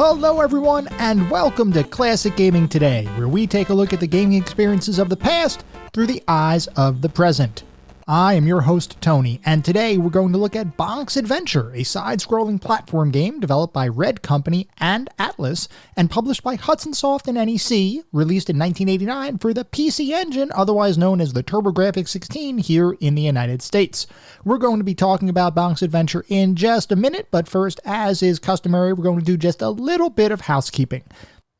Hello everyone, and welcome to Classic Gaming Today, where we take a look at the gaming experiences of the past through the eyes of the present. I am your host, Tony, and today we're going to look at Bonk's Adventure, a side-scrolling platform game developed by Red Company and Atlas, and published by Hudson Soft and NEC, released in 1989 for the PC Engine, otherwise known as the Turbbografx 16, here in the United States. We're going to be talking about Bonk's Adventure in just a minute, but first, as is customary, we're going to do just a little bit of housekeeping.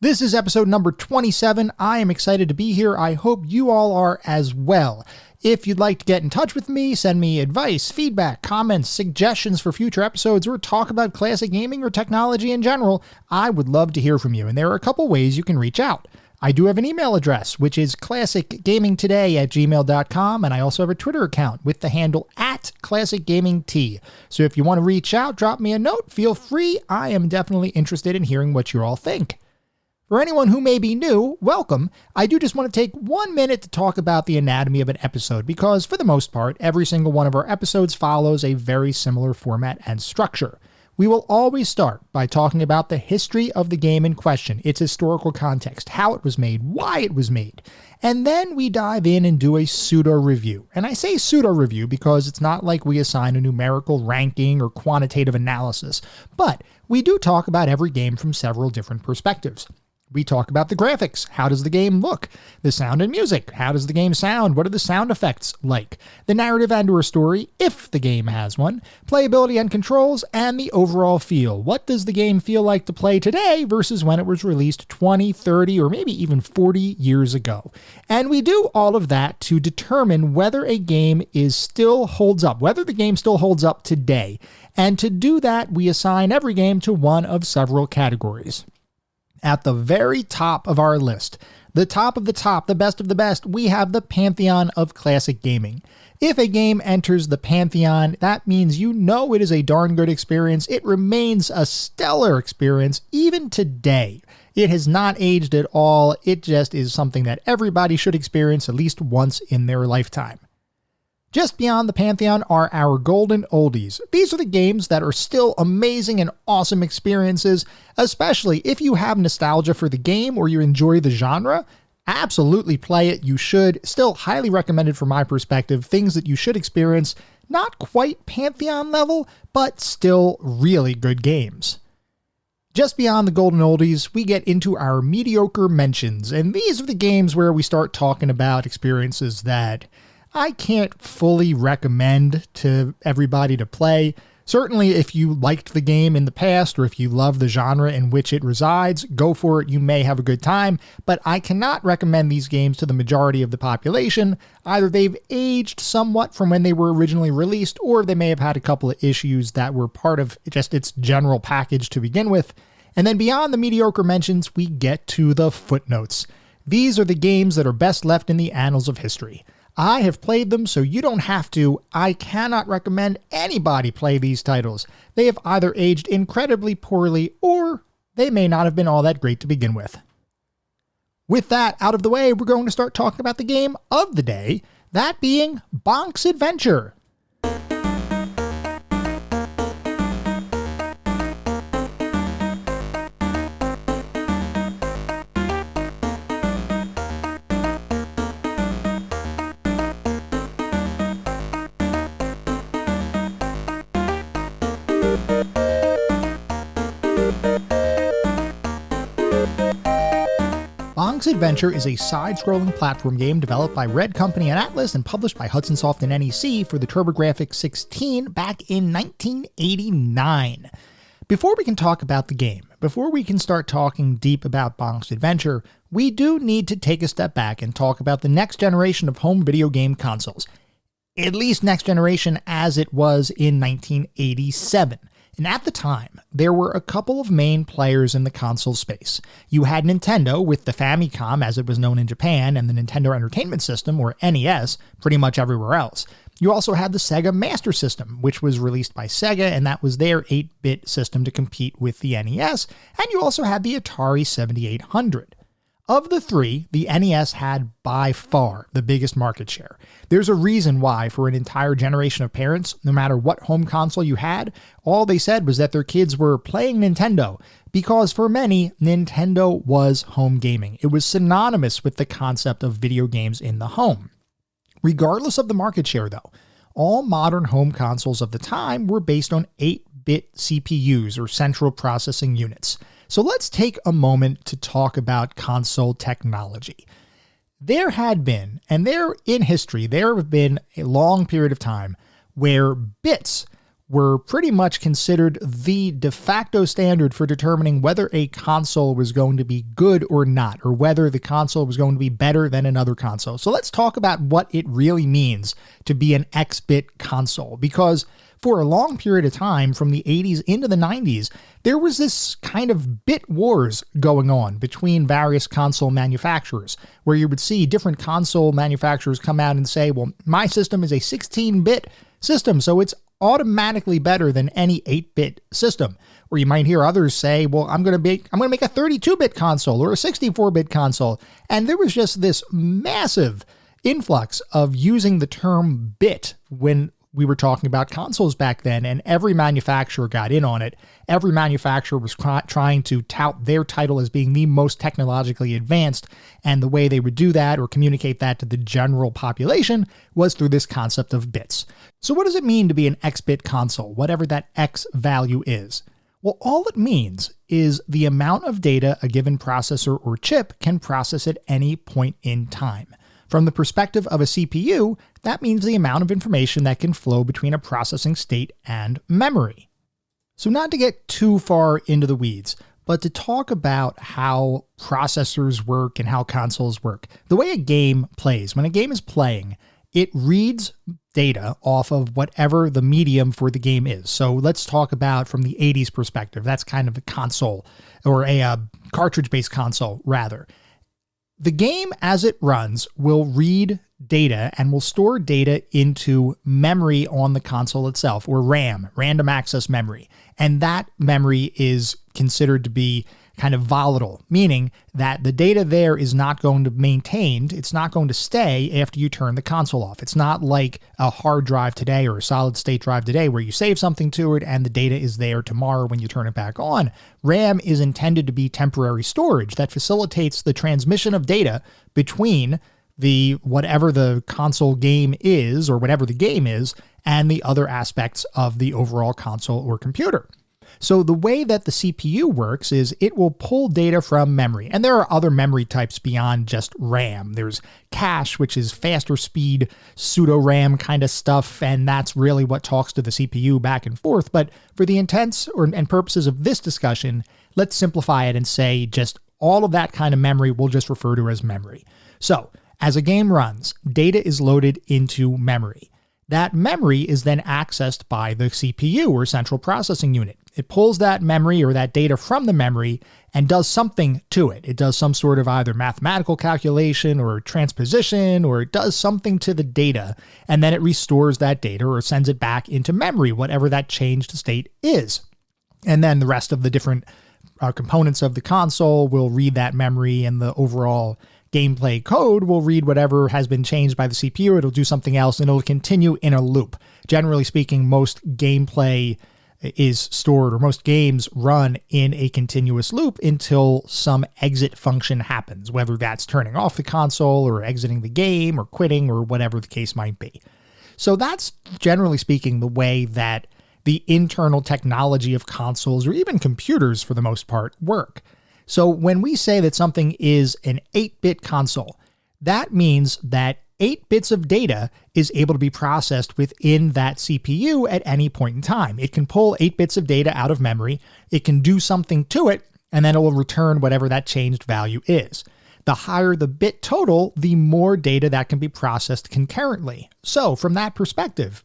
This is episode number 27. I am excited to be here. I hope you all are as well. If you'd like to get in touch with me, send me advice, feedback, comments, suggestions for future episodes, or talk about classic gaming or technology in general, I would love to hear from you, and there are a couple ways you can reach out. I do have an email address, which is classicgamingtoday@gmail.com, and I also have a Twitter account with the handle @classicgamingt. So if you want to reach out, drop me a note, feel free. I am definitely interested in hearing what you all think. For anyone who may be new, welcome. I do just want to take 1 minute to talk about the anatomy of an episode because, for the most part, every single one of our episodes follows a very similar format and structure. We will always start by talking about the history of the game in question, its historical context, how it was made, why it was made, and then we dive in and do a pseudo-review. And I say pseudo-review because it's not like we assign a numerical ranking or quantitative analysis, but we do talk about every game from several different perspectives. We talk about the graphics. How does the game look? The sound and music. How does the game sound? What are the sound effects like? The narrative and/or story, if the game has one. Playability and controls, and the overall feel. What does the game feel like to play today versus when it was released 20, 30, or maybe even 40 years ago? And we do all of that to determine whether a game still holds up, whether the game still holds up today. And to do that, we assign every game to one of several categories. At the very top of our list, the top of the top, the best of the best, we have the pantheon of classic gaming. If a game enters the pantheon, that means you know it is a darn good experience. It remains a stellar experience even today. It has not aged at all. It just is something that everybody should experience at least once in their lifetime. Just beyond the pantheon are our golden oldies. These are the games that are still amazing and awesome experiences, especially if you have nostalgia for the game or you enjoy the genre. Absolutely play it. You should. Still highly recommended from my perspective. Things that you should experience. Not quite pantheon level, but still really good games. Just beyond the golden oldies, we get into our mediocre mentions, and these are the games where we start talking about experiences that I can't fully recommend to everybody to play. Certainly, if you liked the game in the past or if you love the genre in which it resides, go for it. You may have a good time, but I cannot recommend these games to the majority of the population. Either they've aged somewhat from when they were originally released, or they may have had a couple of issues that were part of just its general package to begin with. And then beyond the mediocre mentions, we get to the footnotes. These are the games that are best left in the annals of history. I have played them, so you don't have to. I cannot recommend anybody play these titles. They have either aged incredibly poorly, or they may not have been all that great to begin with. With that out of the way, we're going to start talking about the game of the day, that being Bonk's Adventure. Bonk's Adventure is a side-scrolling platform game developed by Red Company and Atlas and published by Hudson Soft and NEC for the Turbbografx 16 back in 1989. Before we can talk about the game, before we can start talking deep about Bonk's Adventure, we do need to take a step back and talk about the next generation of home video game consoles. At least next generation as it was in 1987. And at the time, there were a couple of main players in the console space. You had Nintendo with the Famicom, as it was known in Japan, and the Nintendo Entertainment System, or NES, pretty much everywhere else. You also had the Sega Master System, which was released by Sega, and that was their 8-bit system to compete with the NES. And you also had the Atari 7800. Of the three, the NES had by far the biggest market share. There's a reason why for an entire generation of parents, no matter what home console you had, all they said was that their kids were playing Nintendo, because for many, Nintendo was home gaming. It was synonymous with the concept of video games in the home. Regardless of the market share though, all modern home consoles of the time were based on 8-bit CPUs, or central processing units. So let's take a moment to talk about console technology. There had been, and there in history, there have been a long period of time where bits were pretty much considered the de facto standard for determining whether a console was going to be good or not, or whether the console was going to be better than another console. So let's talk about what it really means to be an X-bit console, because for a long period of time, from the 80s into the 90s, there was this kind of bit wars going on between various console manufacturers, where you would see different console manufacturers come out and say, well, my system is a 16-bit system, so it's automatically better than any 8-bit system. Or you might hear others say, well, I'm going to make a 32-bit console or a 64-bit console. And there was just this massive influx of using the term bit when we were talking about consoles back then, and every manufacturer got in on it. Every manufacturer was trying to tout their title as being the most technologically advanced, and the way they would do that or communicate that to the general population was through this concept of bits. So what does it mean to be an X-bit console, whatever that X value is? Well, all it means is the amount of data a given processor or chip can process at any point in time. From the perspective of a CPU, that means the amount of information that can flow between a processing state and memory. So not to get too far into the weeds, but to talk about how processors work and how consoles work. The way a game plays, when a game is playing, it reads data off of whatever the medium for the game is. So let's talk about from the 80s perspective. That's kind of a console, or a cartridge-based console, rather. The game, as it runs, will read data and will store data into memory on the console itself, or RAM, random access memory. And that memory is considered to be kind of volatile, meaning that the data there is not going to be maintained. It's not going to stay after you turn the console off. It's not like a hard drive today or a solid state drive today where you save something to it and the data is there tomorrow when you turn it back on. RAM is intended to be temporary storage that facilitates the transmission of data between the whatever the console game is, or whatever the game is, and the other aspects of the overall console or computer. So the way that the CPU works is it will pull data from memory. And there are other memory types beyond just RAM. There's cache, which is faster speed, pseudo-RAM kind of stuff, and that's really what talks to the CPU back and forth. But for the intents and purposes of this discussion, let's simplify it and say just all of that kind of memory we'll just refer to as memory. So as a game runs, data is loaded into memory. That memory is then accessed by the CPU, or central processing unit. It pulls that memory or that data from the memory and does something to it. It does some sort of either mathematical calculation or transposition, or it does something to the data, and then it restores that data or sends it back into memory, whatever that changed state is. And then the rest of the different components of the console will read that memory, and the overall gameplay code will read whatever has been changed by the CPU. It'll do something else, and it'll continue in a loop. Generally speaking, most gameplay is stored, or most games run in a continuous loop until some exit function happens, whether that's turning off the console or exiting the game or quitting or whatever the case might be. So that's, generally speaking, the way that the internal technology of consoles, or even computers for the most part, work. So when we say that something is an 8-bit console, that means that 8 bits of data is able to be processed within that CPU at any point in time. It can pull 8 bits of data out of memory, it can do something to it, and then it will return whatever that changed value is. The higher the bit total, the more data that can be processed concurrently. So from that perspective,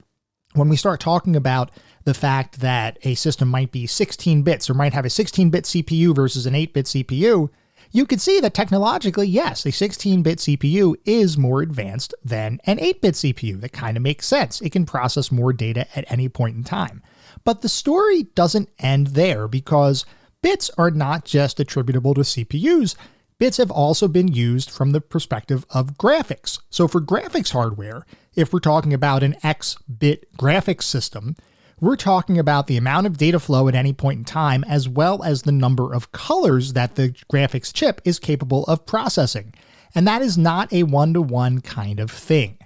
when we start talking about the fact that a system might be 16 bits or might have a 16-bit CPU versus an 8-bit CPU, you could see that technologically, yes, a 16-bit CPU is more advanced than an 8-bit CPU. That kind of makes sense. It can process more data at any point in time. But the story doesn't end there, because bits are not just attributable to CPUs. bits have also been used from the perspective of graphics. So for graphics hardware, if we're talking about an X-bit graphics system, we're talking about the amount of data flow at any point in time, as well as the number of colors that the graphics chip is capable of processing. And that is not a one-to-one kind of thing.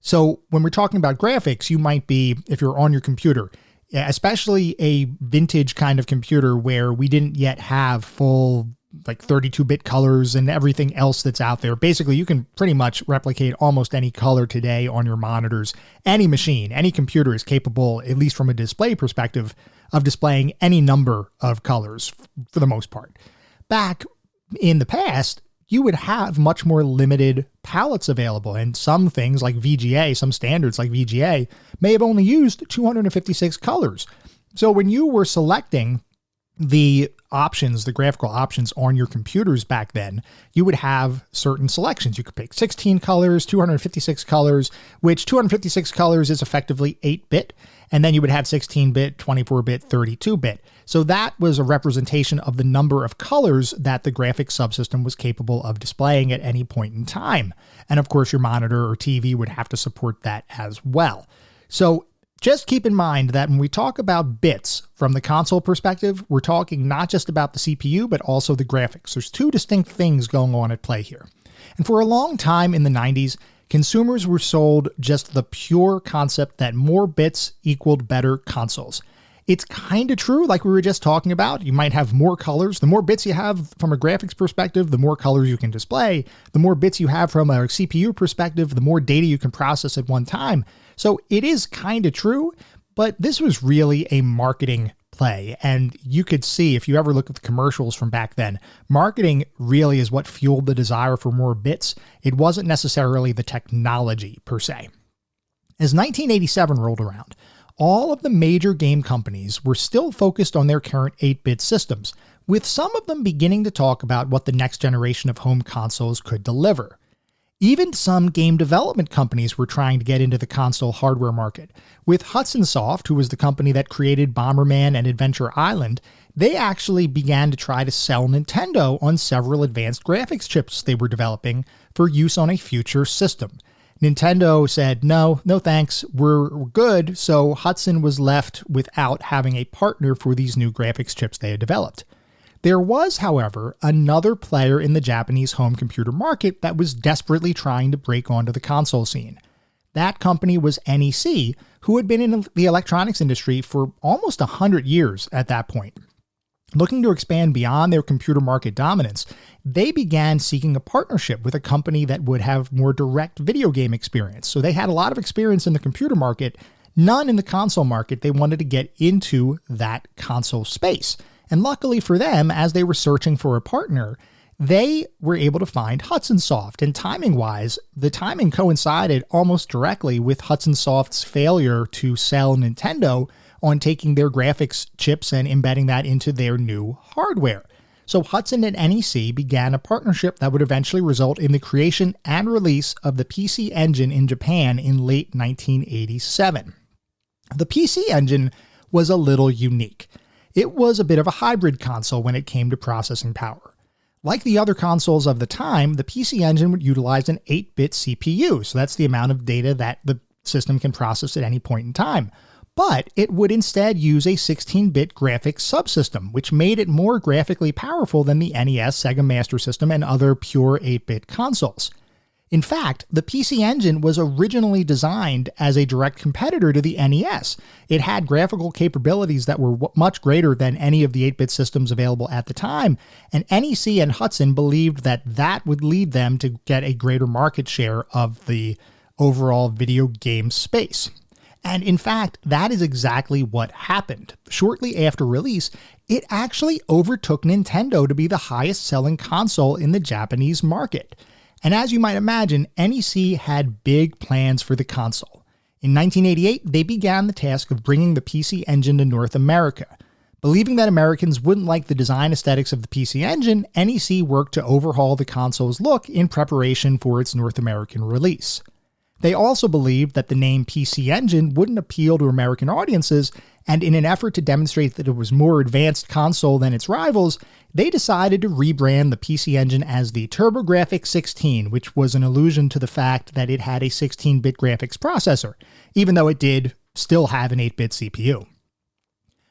So when we're talking about graphics, you might be, if you're on your computer, especially a vintage kind of computer where we didn't yet have full 32-bit colors and everything else that's out there. Basically, you can pretty much replicate almost any color today on your monitors. Any machine, any computer is capable, at least from a display perspective, of displaying any number of colors for the most part. Back in the past, you would have much more limited palettes available, and some things like VGA, some standards like VGA, may have only used 256 colors. So when you were selecting the options, the graphical options on your computers back then, you would have certain selections. You could pick 16 colors, 256 colors, which 256 colors is effectively 8-bit. And then you would have 16-bit, 24-bit, 32-bit. So that was a representation of the number of colors that the graphics subsystem was capable of displaying at any point in time. And of course, your monitor or TV would have to support that as well. So just keep in mind that when we talk about bits from the console perspective, we're talking not just about the CPU, but also the graphics. There's two distinct things going on at play here. And for a long time in the 90s, consumers were sold just the pure concept that more bits equaled better consoles. It's kind of true, like we were just talking about. You might have more colors. The more bits you have from a graphics perspective, the more colors you can display. The more bits you have from a CPU perspective, the more data you can process at one time. So it is kind of true, but this was really a marketing play. And you could see, if you ever look at the commercials from back then, marketing really is what fueled the desire for more bits. It wasn't necessarily the technology per se. As 1987 rolled around, all of the major game companies were still focused on their current 8-bit systems, with some of them beginning to talk about what the next generation of home consoles could deliver. Even some game development companies were trying to get into the console hardware market. With Hudson Soft, who was the company that created Bomberman and Adventure Island, they actually began to try to sell Nintendo on several advanced graphics chips they were developing for use on a future system. Nintendo said, no thanks, we're good, so Hudson was left without having a partner for these new graphics chips they had developed. There was, however, another player in the Japanese home computer market that was desperately trying to break onto the console scene. That company was NEC, who had been in the electronics industry for almost 100 years at that point. Looking to expand beyond their computer market dominance, they began seeking a partnership with a company that would have more direct video game experience. So they had a lot of experience in the computer market, none in the console market. They wanted to get into that console space. And luckily for them, as they were searching for a partner, they were able to find Hudson Soft. And timing-wise, the timing coincided almost directly with Hudson Soft's failure to sell Nintendo on taking their graphics chips and embedding that into their new hardware. So Hudson and NEC began a partnership that would eventually result in the creation and release of the PC Engine in Japan in late 1987. The PC Engine was a little unique. It was a bit of a hybrid console when it came to processing power. Like the other consoles of the time, the PC Engine would utilize an 8-bit CPU, so that's the amount of data that the system can process at any point in time. But it would instead use a 16-bit graphics subsystem, which made it more graphically powerful than the NES, Sega Master System, and other pure 8-bit consoles. In fact, the PC Engine was originally designed as a direct competitor to the NES. It had graphical capabilities that were much greater than any of the 8-bit systems available at the time, and NEC and Hudson believed that that would lead them to get a greater market share of the overall video game space. And in fact, that is exactly what happened. Shortly after release, it actually overtook Nintendo to be the highest-selling console in the Japanese market. And as you might imagine, NEC had big plans for the console. In 1988, they began the task of bringing the PC Engine to North America. Believing that Americans wouldn't like the design aesthetics of the PC Engine, NEC worked to overhaul the console's look in preparation for its North American release. They also believed that the name PC Engine wouldn't appeal to American audiences, and in an effort to demonstrate that it was a more advanced console than its rivals, they decided to rebrand the PC Engine as the Turbbografx 16, which was an allusion to the fact that it had a 16-bit graphics processor, even though it did still have an 8-bit CPU.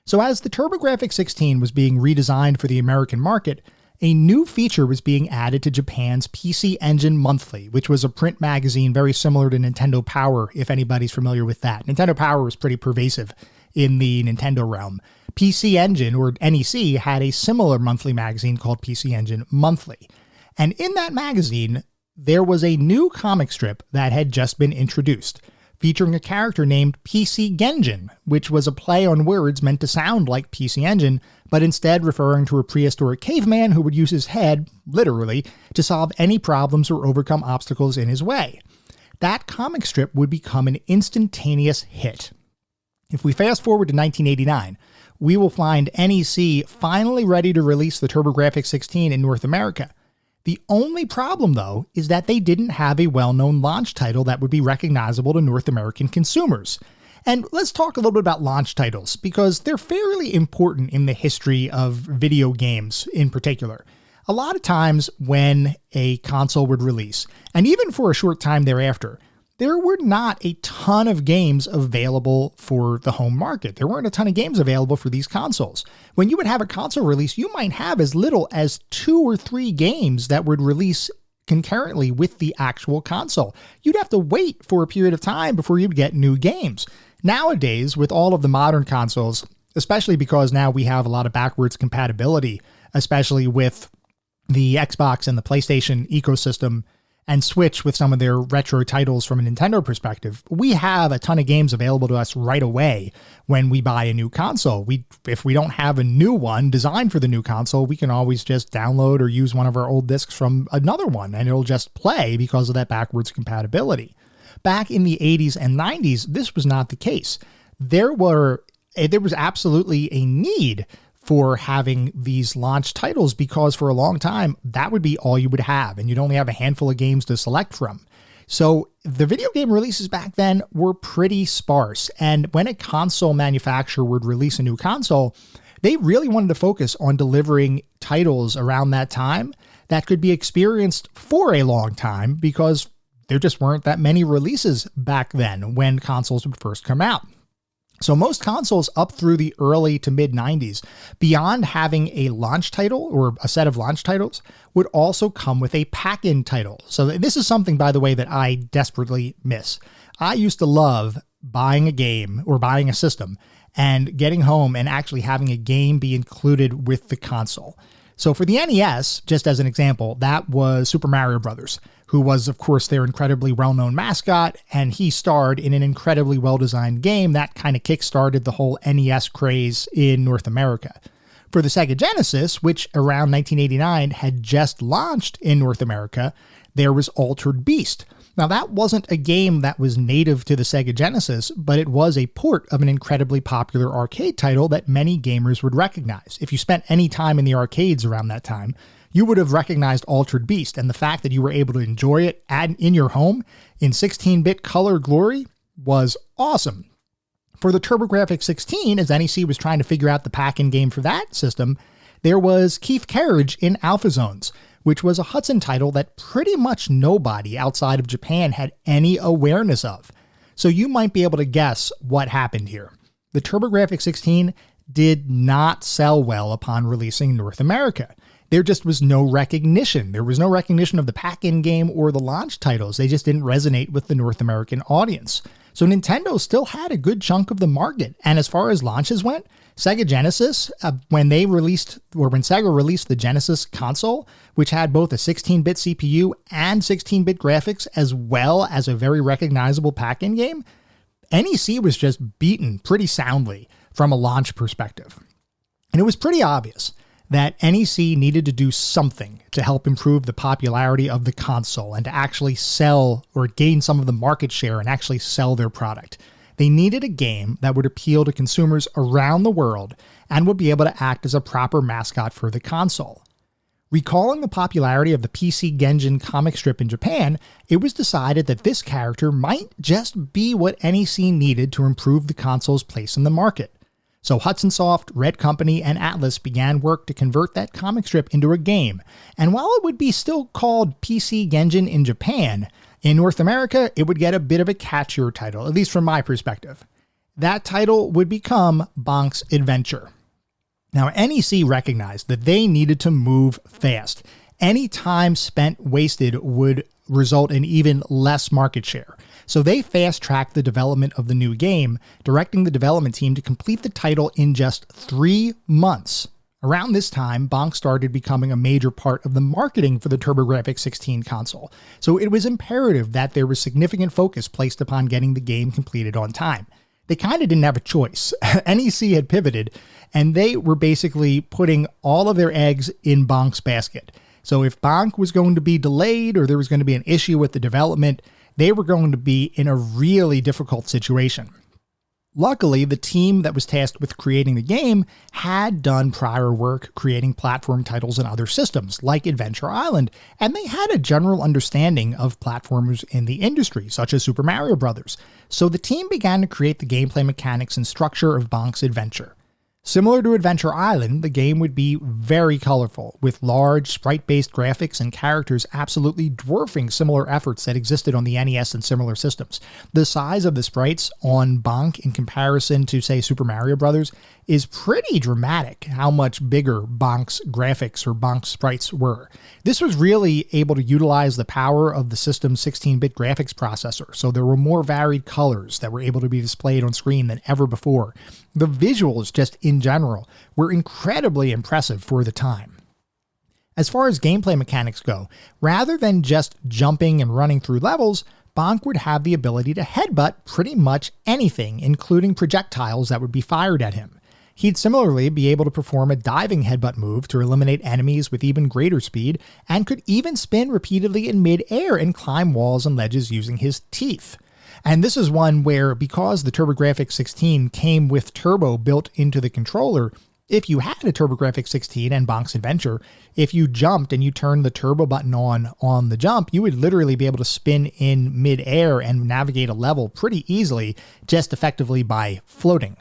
So as the Turbbografx 16 was being redesigned for the American market, a new feature was being added to Japan's PC Engine Monthly, which was a print magazine very similar to Nintendo Power, if anybody's familiar with that. Nintendo Power was pretty pervasive in the Nintendo realm. PC Engine, or NEC, had a similar monthly magazine called PC Engine Monthly. And in that magazine, there was a new comic strip that had just been introduced, featuring a character named PC Genjin, which was a play on words meant to sound like PC Engine, but instead referring to a prehistoric caveman who would use his head, literally, to solve any problems or overcome obstacles in his way. That comic strip would become an instantaneous hit. If we fast forward to 1989, we will find NEC finally ready to release the Turbbografx 16 in North America. The only problem, though, is that they didn't have a well-known launch title that would be recognizable to North American consumers. And let's talk a little bit about launch titles, because they're fairly important in the history of video games in particular. A lot of times when a console would release, and even for a short time thereafter, there were not a ton of games available for the home market. There weren't a ton of games available for these consoles. When you would have a console release, you might have as little as 2 or 3 games that would release concurrently with the actual console. You'd have to wait for a period of time before you'd get new games. Nowadays, with all of the modern consoles, especially because now we have a lot of backwards compatibility, especially with the Xbox and the PlayStation ecosystem, and Switch with some of their retro titles from a Nintendo perspective, we have a ton of games available to us right away when we buy a new console. If we don't have a new one designed for the new console, we can always just download or use one of our old discs from another one, and it'll just play because of that backwards compatibility. Back in the 80s and 90s, this was not the case. There was absolutely a need for having these launch titles, because for a long time, that would be all you would have, and you'd only have a handful of games to select from. So the video game releases back then were pretty sparse, and when a console manufacturer would release a new console, they really wanted to focus on delivering titles around that time that could be experienced for a long time, because there just weren't that many releases back then when consoles would first come out. So most consoles up through the early to mid 90s, beyond having a launch title or a set of launch titles, would also come with a pack-in title. So this is something, by the way, that I desperately miss. I used to love buying a game or buying a system and getting home and actually having a game be included with the console. So for the NES, just as an example, that was Super Mario Brothers, who was, of course, their incredibly well-known mascot, and he starred in an incredibly well-designed game that kind of kick-started the whole NES craze in North America. For the Sega Genesis, which around 1989 had just launched in North America, there was Altered Beast. Now, that wasn't a game that was native to the Sega Genesis, but it was a port of an incredibly popular arcade title that many gamers would recognize. If you spent any time in the arcades around that time, you would have recognized Altered Beast, and the fact that you were able to enjoy it in your home in 16-bit color glory was awesome. For the Turbbografx 16, as NEC was trying to figure out the pack-in game for that system, there was Keith Carriage in Alpha Zones, which was a Hudson title that pretty much nobody outside of Japan had any awareness of. So you might be able to guess what happened here. The Turbbografx 16 did not sell well upon releasing in North America. There just was no recognition. There was no recognition of the pack-in game or the launch titles. They just didn't resonate with the North American audience. So Nintendo still had a good chunk of the market. And as far as launches went, Sega Genesis, when Sega released the Genesis console, which had both a 16-bit CPU and 16-bit graphics, as well as a very recognizable pack-in game, NEC was just beaten pretty soundly from a launch perspective. And it was pretty obvious that NEC needed to do something to help improve the popularity of the console and to actually sell or gain some of the market share and actually sell their product. They needed a game that would appeal to consumers around the world and would be able to act as a proper mascot for the console. Recalling the popularity of the PC Genjin comic strip in Japan, it was decided that this character might just be what NEC needed to improve the console's place in the market. So Hudson Soft, Red Company, and Atlas began work to convert that comic strip into a game, and while it would be still called PC Genjin in Japan, in North America it would get a bit of a catchier title, at least from my perspective. That title would become Bonk's Adventure. Now, NEC recognized that they needed to move fast. Any time spent wasted would result in even less market share. So they fast-tracked the development of the new game, directing the development team to complete the title in just 3 months. Around this time, Bonk started becoming a major part of the marketing for the Turbbografx 16 console, so it was imperative that there was significant focus placed upon getting the game completed on time. They kind of didn't have a choice. NEC had pivoted, and they were basically putting all of their eggs in Bonk's basket. So if Bonk was going to be delayed or there was going to be an issue with the development, they were going to be in a really difficult situation. Luckily, the team that was tasked with creating the game had done prior work creating platform titles in other systems, like Adventure Island, and they had a general understanding of platformers in the industry, such as Super Mario Bros. So the team began to create the gameplay mechanics and structure of Bonk's Adventure. Similar to Adventure Island, the game would be very colorful, with large, sprite-based graphics and characters absolutely dwarfing similar efforts that existed on the NES and similar systems. The size of the sprites on Bonk in comparison to, say, Super Mario Bros. Is pretty dramatic how much bigger Bonk's graphics or Bonk's sprites were. This was really able to utilize the power of the system's 16-bit graphics processor, so there were more varied colors that were able to be displayed on screen than ever before. The visuals, just in general, were incredibly impressive for the time. As far as gameplay mechanics go, rather than just jumping and running through levels, Bonk would have the ability to headbutt pretty much anything, including projectiles that would be fired at him. He'd similarly be able to perform a diving headbutt move to eliminate enemies with even greater speed, and could even spin repeatedly in mid-air and climb walls and ledges using his teeth. And this is one where, because the Turbbografx 16 came with turbo built into the controller, if you had a Turbbografx 16 and Bonk's Adventure, if you jumped and you turned the turbo button on the jump, you would literally be able to spin in mid-air and navigate a level pretty easily, just effectively by floating.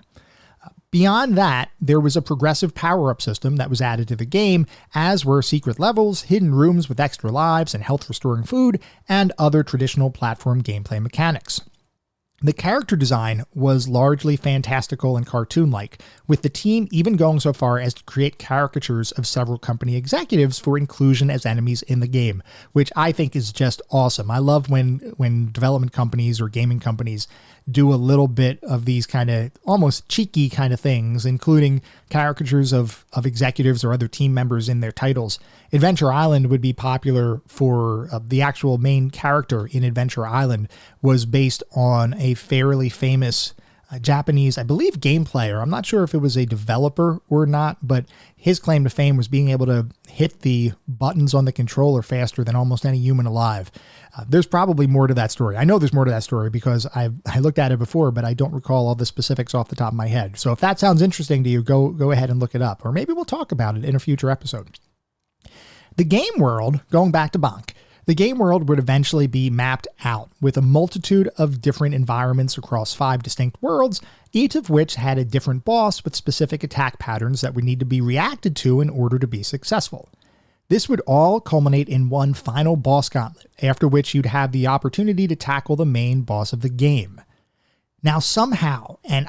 Beyond that, there was a progressive power-up system that was added to the game, as were secret levels, hidden rooms with extra lives and health-restoring food, and other traditional platform gameplay mechanics. The character design was largely fantastical and cartoon-like, with the team even going so far as to create caricatures of several company executives for inclusion as enemies in the game, which I think is just awesome. I love when development companies or gaming companies do a little bit of these kind of almost cheeky kind of things, including caricatures of executives or other team members in their titles. Adventure Island would be popular for the actual main character in Adventure Island was based on a fairly famous Japanese, I believe, game player. I'm not sure if it was a developer or not, but his claim to fame was being able to hit the buttons on the controller faster than almost any human alive. There's probably more to that story. I know there's more to that story because I looked at it before, but I don't recall all the specifics off the top of my head. So if that sounds interesting to you, go ahead and look it up, or maybe we'll talk about it in a future episode. The game world, going back to Bonk, the game world would eventually be mapped out with a multitude of different environments across 5 distinct worlds, each of which had a different boss with specific attack patterns that would need to be reacted to in order to be successful. This would all culminate in one final boss gauntlet, after which you'd have the opportunity to tackle the main boss of the game. Now somehow, and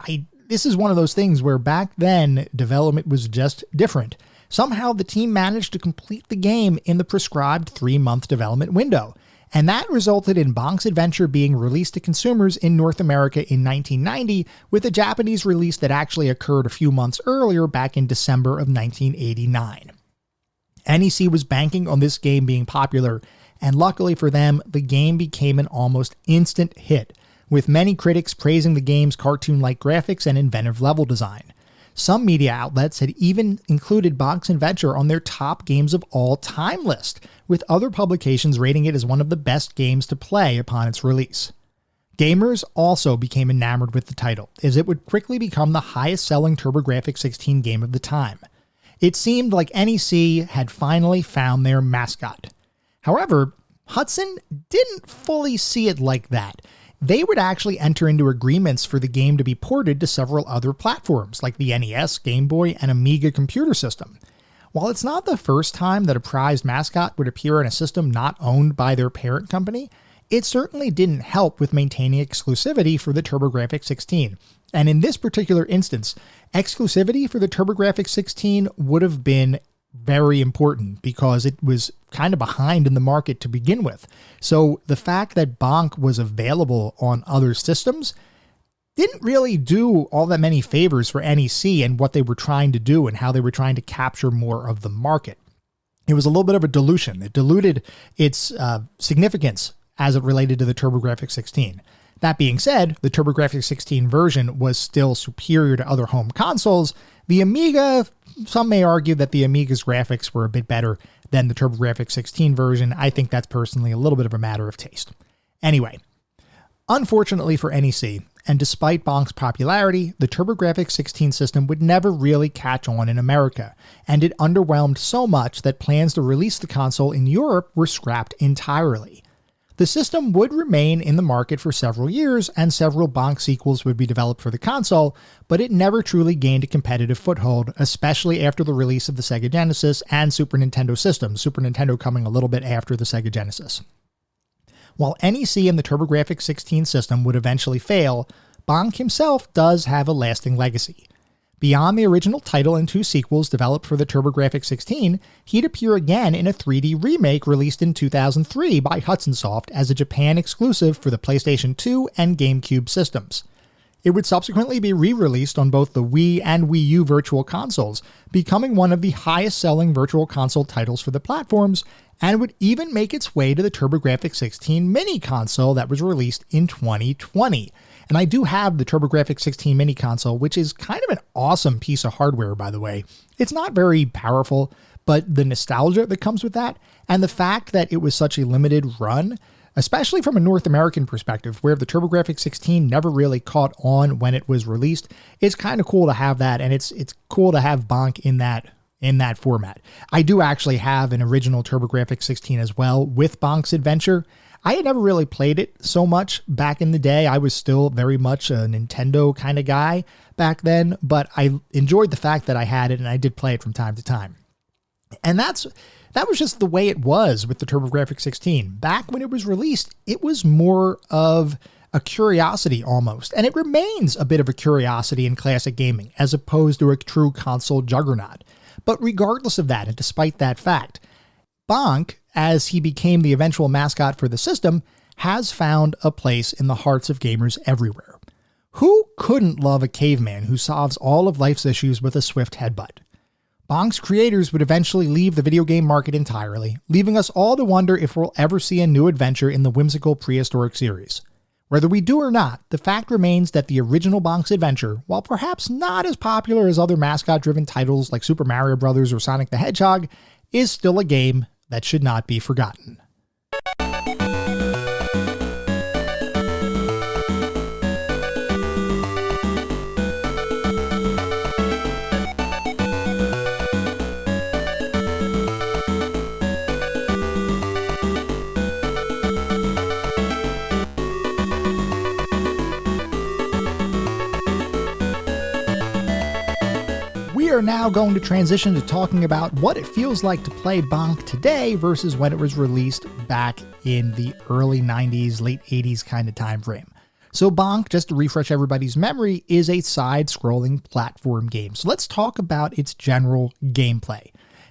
this is one of those things where back then development was just different, somehow the team managed to complete the game in the prescribed 3-month development window, and that resulted in Bonk's Adventure being released to consumers in North America in 1990, with a Japanese release that actually occurred a few months earlier back in December of 1989. NEC was banking on this game being popular, and luckily for them, the game became an almost instant hit, with many critics praising the game's cartoon-like graphics and inventive level design. Some media outlets had even included Bonk's Adventure on their top games of all time list, with other publications rating it as one of the best games to play upon its release. Gamers also became enamored with the title, as it would quickly become the highest-selling Turbbografx 16 game of the time. It seemed like NEC had finally found their mascot. However, Hudson didn't fully see it like that. They would actually enter into agreements for the game to be ported to several other platforms like the NES, Game Boy, and Amiga computer system. While it's not the first time that a prized mascot would appear in a system not owned by their parent company, it certainly didn't help with maintaining exclusivity for the Turbbografx 16. And in this particular instance, exclusivity for the Turbbografx 16 would have been very important because it was kind of behind in the market to begin with. So the fact that Bonk was available on other systems didn't really do all that many favors for NEC and what they were trying to do and how they were trying to capture more of the market. It was a little bit of a dilution. It diluted its significance as it related to the Turbbografx 16. That being said, the Turbbografx 16 version was still superior to other home consoles. The Amiga, some may argue that the Amiga's graphics were a bit better than the Turbbografx 16 version. I think that's personally a little bit of a matter of taste. Anyway, unfortunately for NEC, and despite Bonk's popularity, the Turbbografx 16 system would never really catch on in America, and it underwhelmed so much that plans to release the console in Europe were scrapped entirely. The system would remain in the market for several years, and several Bonk sequels would be developed for the console, but it never truly gained a competitive foothold, especially after the release of the Sega Genesis and Super Nintendo systems, Super Nintendo coming a little bit after the Sega Genesis. While NEC and the Turbbografx 16 system would eventually fail, Bonk himself does have a lasting legacy. Beyond the original title and 2 sequels developed for the Turbbografx 16, he'd appear again in a 3D remake released in 2003 by Hudson Soft as a Japan exclusive for the PlayStation 2 and GameCube systems. It would subsequently be re-released on both the Wii and Wii U virtual consoles, becoming one of the highest-selling virtual console titles for the platforms, and would even make its way to the Turbbografx 16 mini console that was released in 2020. And I do have the Turbbografx 16 mini console, which is kind of an awesome piece of hardware, by the way. It's not very powerful, but the nostalgia that comes with that, and the fact that it was such a limited run, especially from a North American perspective, where the Turbbografx 16 never really caught on when it was released, it's kind of cool to have that, and it's cool to have Bonk in that format. I do actually have an original Turbbografx 16 as well with Bonk's Adventure. I had never really played it so much back in the day. I was still very much a Nintendo kind of guy back then, but I enjoyed the fact that I had it and I did play it from time to time. And that was just the way it was with the Turbbografx 16. Back when it was released, it was more of a curiosity almost, and it remains a bit of a curiosity in classic gaming as opposed to a true console juggernaut. But regardless of that, and despite that fact, Bonk, as he became the eventual mascot for the system, has found a place in the hearts of gamers everywhere. Who couldn't love a caveman who solves all of life's issues with a swift headbutt? Bonk's creators would eventually leave the video game market entirely, leaving us all to wonder if we'll ever see a new adventure in the whimsical prehistoric series. Whether we do or not, the fact remains that the original Bonk's Adventure, while perhaps not as popular as other mascot-driven titles like Super Mario Bros. Or Sonic the Hedgehog, is still a game that should not be forgotten. We are now going to transition to talking about what it feels like to play Bonk today versus when it was released back in the early 90s, late 80s kind of time frame. So Bonk, just to refresh everybody's memory, is a side-scrolling platform game. So let's talk about its general gameplay.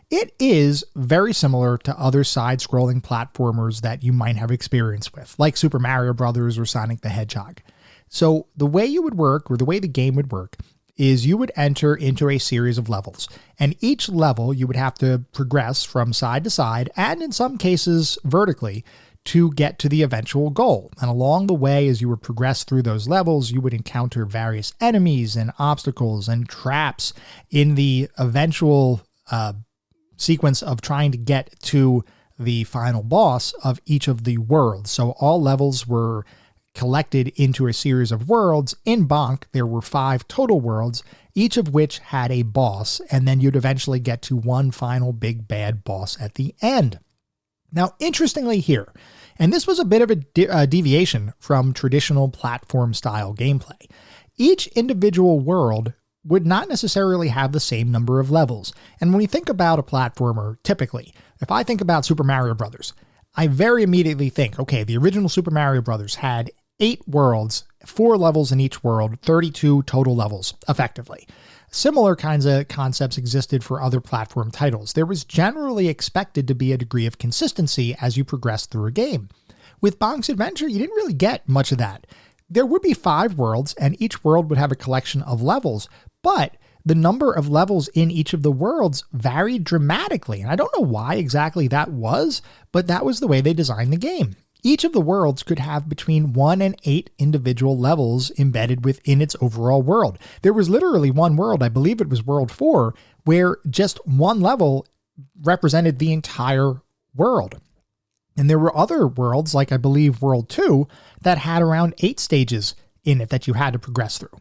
It is very similar to other side-scrolling platformers that you might have experience with, like Super Mario Bros. Or Sonic the Hedgehog. So the way you would work, or the way the game would work, is you would enter into a series of levels, and each level you would have to progress from side to side, and in some cases vertically, to get to the eventual goal. And along the way, as you would progress through those levels, you would encounter various enemies and obstacles and traps in the eventual sequence of trying to get to the final boss of each of the worlds. So all levels were collected into a series of worlds. In Bonk, there were 5 total worlds, each of which had a boss, and then you'd eventually get to one final big bad boss at the end. Now, interestingly here, and this was a bit of a deviation from traditional platform style gameplay, each individual world would not necessarily have the same number of levels. And when you think about a platformer, typically, if I think about Super Mario Brothers, I very immediately think, okay, the original Super Mario Brothers had 8 worlds, 4 levels in each world, 32 total levels, effectively. Similar kinds of concepts existed for other platform titles. There was generally expected to be a degree of consistency as you progressed through a game. With Bonk's Adventure, you didn't really get much of that. There would be 5 worlds, and each world would have a collection of levels, but the number of levels in each of the worlds varied dramatically. And I don't know why exactly that was, but that was the way they designed the game. Each of the worlds could have between 1 and 8 individual levels embedded within its overall world. There was literally one world, I believe it was World 4, where just one level represented the entire world. And there were other worlds, like I believe World 2, that had around 8 stages in it that you had to progress through.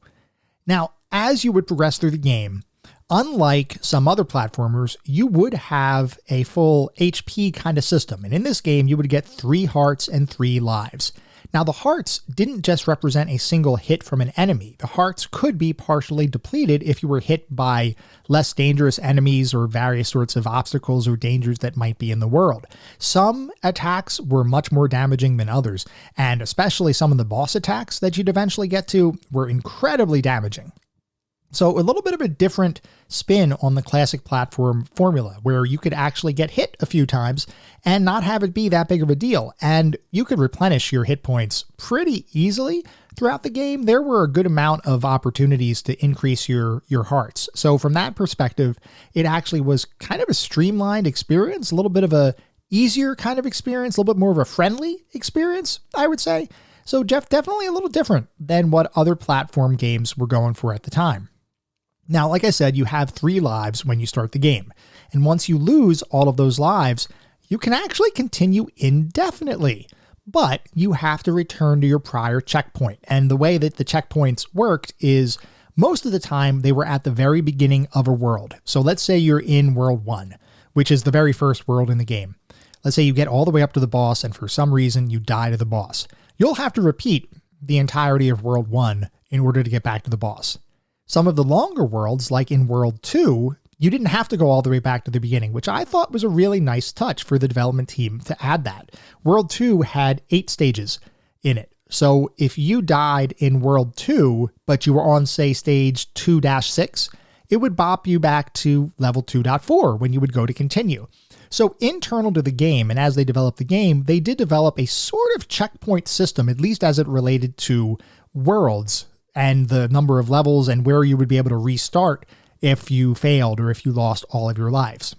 Now, as you would progress through the game, unlike some other platformers, you would have a full HP kind of system. And in this game, you would get 3 hearts and 3 lives. Now, the hearts didn't just represent a single hit from an enemy. The hearts could be partially depleted if you were hit by less dangerous enemies or various sorts of obstacles or dangers that might be in the world. Some attacks were much more damaging than others, and especially some of the boss attacks that you'd eventually get to were incredibly damaging. So a little bit of a different spin on the classic platform formula, where you could actually get hit a few times and not have it be that big of a deal. And you could replenish your hit points pretty easily throughout the game. There were a good amount of opportunities to increase your hearts. So from that perspective, it actually was kind of a streamlined experience, a little bit of a easier kind of experience, a little bit more of a friendly experience, I would say. So definitely a little different than what other platform games were going for at the time. Now, like I said, you have 3 lives when you start the game. And once you lose all of those lives, you can actually continue indefinitely. But you have to return to your prior checkpoint. And the way that the checkpoints worked is most of the time they were at the very beginning of a world. So let's say you're in World 1, which is the very first world in the game. Let's say you get all the way up to the boss and for some reason you die to the boss. You'll have to repeat the entirety of World 1 in order to get back to the boss. Some of the longer worlds, like in World 2, you didn't have to go all the way back to the beginning, which I thought was a really nice touch for the development team to add that. World 2 had 8 stages in it. So if you died in World 2, but you were on, say, stage 2-6, it would bop you back to level 2.4 when you would go to continue. So internal to the game, and as they developed the game, they did develop a sort of checkpoint system, at least as it related to worlds and the number of levels and where you would be able to restart if you failed or if you lost all of your lives.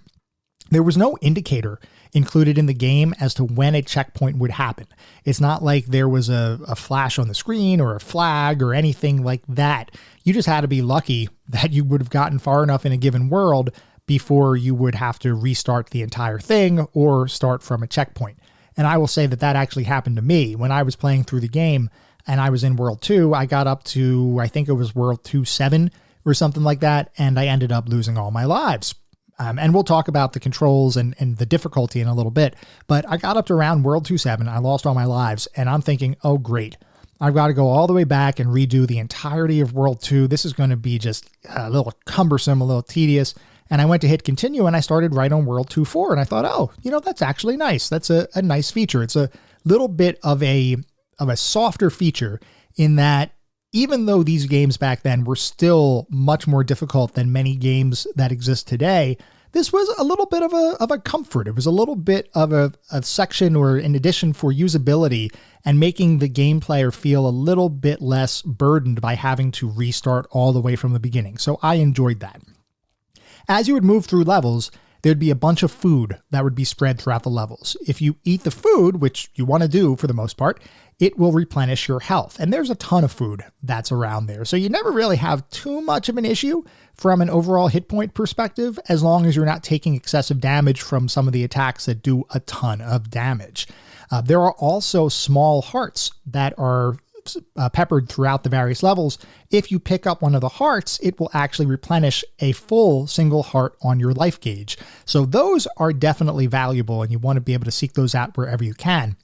There was no indicator included in the game as to when a checkpoint would happen. It's not like there was a flash on the screen or a flag or anything like that. You just had to be lucky that you would have gotten far enough in a given world before you would have to restart the entire thing or start from a checkpoint. And I will say that that actually happened to me when I was playing through the game and I was in World 2. I got up to, I think it was World 2-7 or something like that, and I ended up losing all my lives. And we'll talk about the controls and the difficulty in a little bit, but I got up to around World 2-7, I lost all my lives, and I'm thinking, oh great, I've got to go all the way back and redo the entirety of World 2. This is going to be just a little cumbersome, a little tedious. And I went to hit continue and I started right on World 2-4, and I thought, oh, that's actually nice. That's a nice feature. It's a little bit of a softer feature in that even though these games back then were still much more difficult than many games that exist today, this was a little bit of a comfort. It was a little bit of a section or an addition for usability and making the game player feel a little bit less burdened by having to restart all the way from the beginning. So I enjoyed that. As you would move through levels, there'd be a bunch of food that would be spread throughout the levels. If you eat the food, which you want to do for the most part, it will replenish your health. And there's a ton of food that's around there. So you never really have too much of an issue from an overall hit point perspective, as long as you're not taking excessive damage from some of the attacks that do a ton of damage. There are also small hearts that are peppered throughout the various levels. If you pick up one of the hearts, it will actually replenish a full single heart on your life gauge. So those are definitely valuable, and you want to be able to seek those out wherever you can.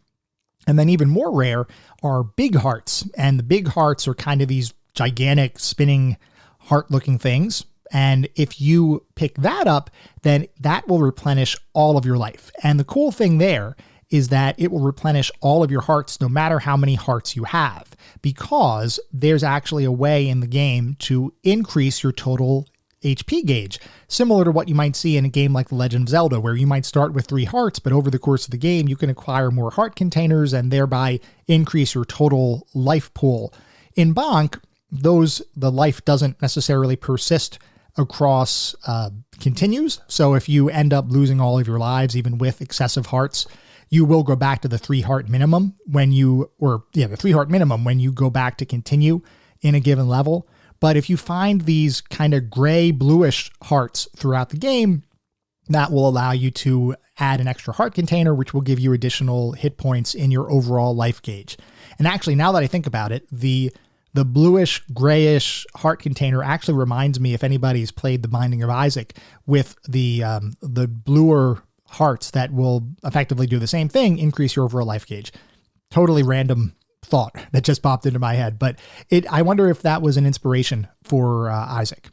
And then even more rare are big hearts. And the big hearts are kind of these gigantic spinning heart looking things. And if you pick that up, then that will replenish all of your life. And the cool thing there is that it will replenish all of your hearts no matter how many hearts you have, because there's actually a way in the game to increase your total HP gauge, similar to what you might see in a game like The Legend of Zelda, where you might start with 3 hearts, but over the course of the game, you can acquire more heart containers and thereby increase your total life pool. In Bonk, the life doesn't necessarily persist across continues. So if you end up losing all of your lives, even with excessive hearts, you will go back to the 3 heart minimum the 3 heart minimum when you go back to continue in a given level. But if you find these kind of gray bluish hearts throughout the game, that will allow you to add an extra heart container, which will give you additional hit points in your overall life gauge. And actually, now that I think about it, the bluish grayish heart container actually reminds me, if anybody's played The Binding of Isaac, with the bluer hearts that will effectively do the same thing, increase your overall life gauge. Totally random thought that just popped into my head, but I wonder if that was an inspiration for Isaac.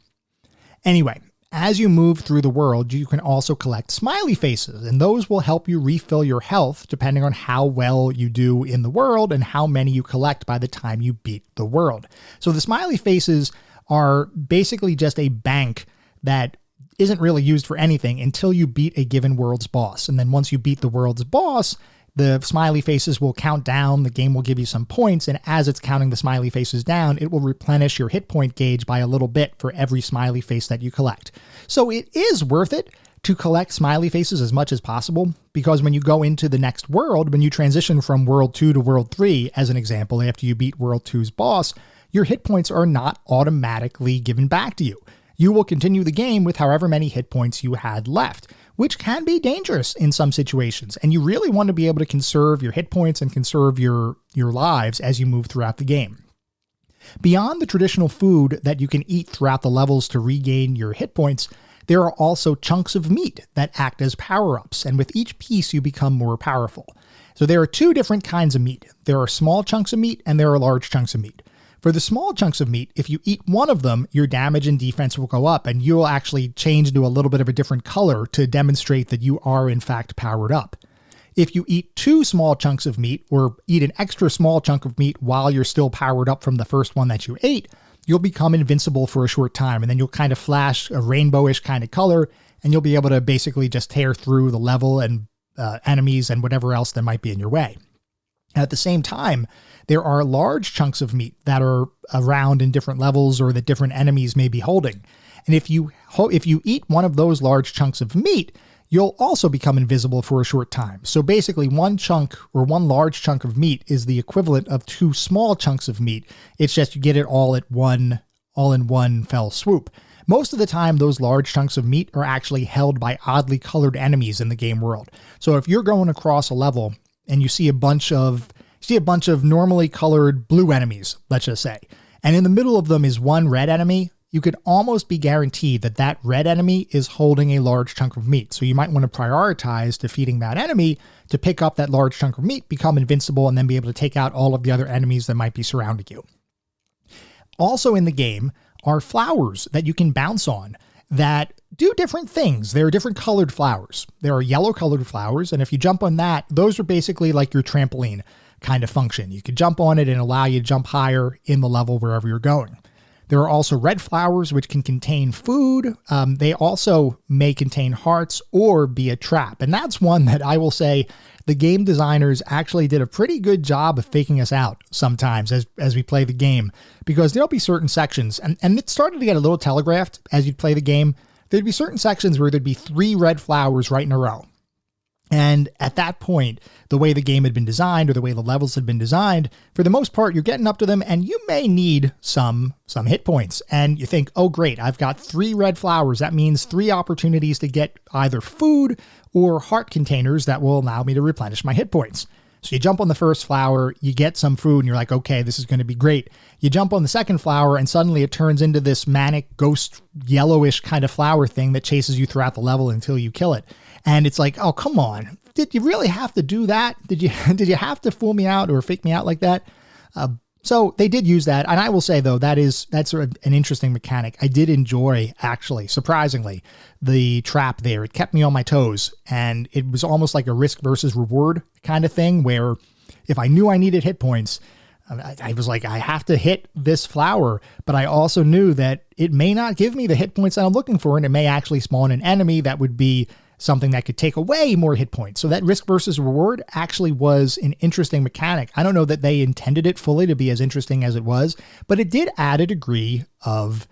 Anyway, as you move through the world, you can also collect smiley faces, and those will help you refill your health depending on how well you do in the world and how many you collect by the time you beat the world. So the smiley faces are basically just a bank that isn't really used for anything until you beat a given world's boss. And then once you beat the world's boss, the smiley faces will count down, the game will give you some points, and as it's counting the smiley faces down, it will replenish your hit point gauge by a little bit for every smiley face that you collect. So it is worth it to collect smiley faces as much as possible, because when you go into the next world, when you transition from World 2 to World 3, as an example, after you beat World 2's boss, your hit points are not automatically given back to you. You will continue the game with however many hit points you had left, which can be dangerous in some situations. And you really want to be able to conserve your hit points and conserve your lives as you move throughout the game. Beyond the traditional food that you can eat throughout the levels to regain your hit points, there are also chunks of meat that act as power-ups, and with each piece you become more powerful. So there are 2 different kinds of meat. There are small chunks of meat and there are large chunks of meat. For the small chunks of meat, if you eat one of them, your damage and defense will go up, and you'll actually change into a little bit of a different color to demonstrate that you are in fact powered up. If you eat 2 small chunks of meat, or eat an extra small chunk of meat while you're still powered up from the first one that you ate, you'll become invincible for a short time, and then you'll kind of flash a rainbowish kind of color, and you'll be able to basically just tear through the level and enemies and whatever else that might be in your way. At the same time, there are large chunks of meat that are around in different levels or that different enemies may be holding. And if you eat one of those large chunks of meat, you'll also become invisible for a short time. So basically one large chunk of meat is the equivalent of 2 small chunks of meat. It's just you get it all in one fell swoop. Most of the time, those large chunks of meat are actually held by oddly colored enemies in the game world. So if you're going across a level and you see a bunch of normally colored blue enemies, let's just say, and in the middle of them is one red enemy, you could almost be guaranteed that that red enemy is holding a large chunk of meat. So you might want to prioritize defeating that enemy to pick up that large chunk of meat, become invincible, and then be able to take out all of the other enemies that might be surrounding you. Also in the game are flowers that you can bounce on that do different things. There are different colored flowers. There are yellow colored flowers, and if you jump on that, those are basically like your trampoline kind of function. You could jump on it and allow you to jump higher in the level wherever you're going. There are also red flowers, which can contain food. They also may contain hearts or be a trap. And that's one that I will say the game designers actually did a pretty good job of faking us out sometimes as we play the game, because there'll be certain sections, and it started to get a little telegraphed as you'd play the game. there'd be certain sections where there'd be 3 red flowers right in a row. And at that point, the way the game had been designed or the way the levels had been designed, for the most part, you're getting up to them and you may need some hit points. And you think, oh, great, I've got 3 red flowers. That means 3 opportunities to get either food or heart containers that will allow me to replenish my hit points. So you jump on the first flower, you get some food, and you're like, okay, this is going to be great. You jump on the second flower, and suddenly it turns into this manic, ghost, yellowish kind of flower thing that chases you throughout the level until you kill it. And it's like, oh, come on. Did you really have to do that? Did you have to fool me out or fake me out like that? So they did use that. And I will say, though, that's sort of an interesting mechanic. I did enjoy, actually, surprisingly, the trap there. It kept me on my toes. And it was almost like a risk versus reward kind of thing where if I knew I needed hit points, I was like, I have to hit this flower. But I also knew that it may not give me the hit points that I'm looking for. And it may actually spawn an enemy that would be something that could take away more hit points. So that risk versus reward actually was an interesting mechanic. I don't know that they intended it fully to be as interesting as it was, but it did add a degree of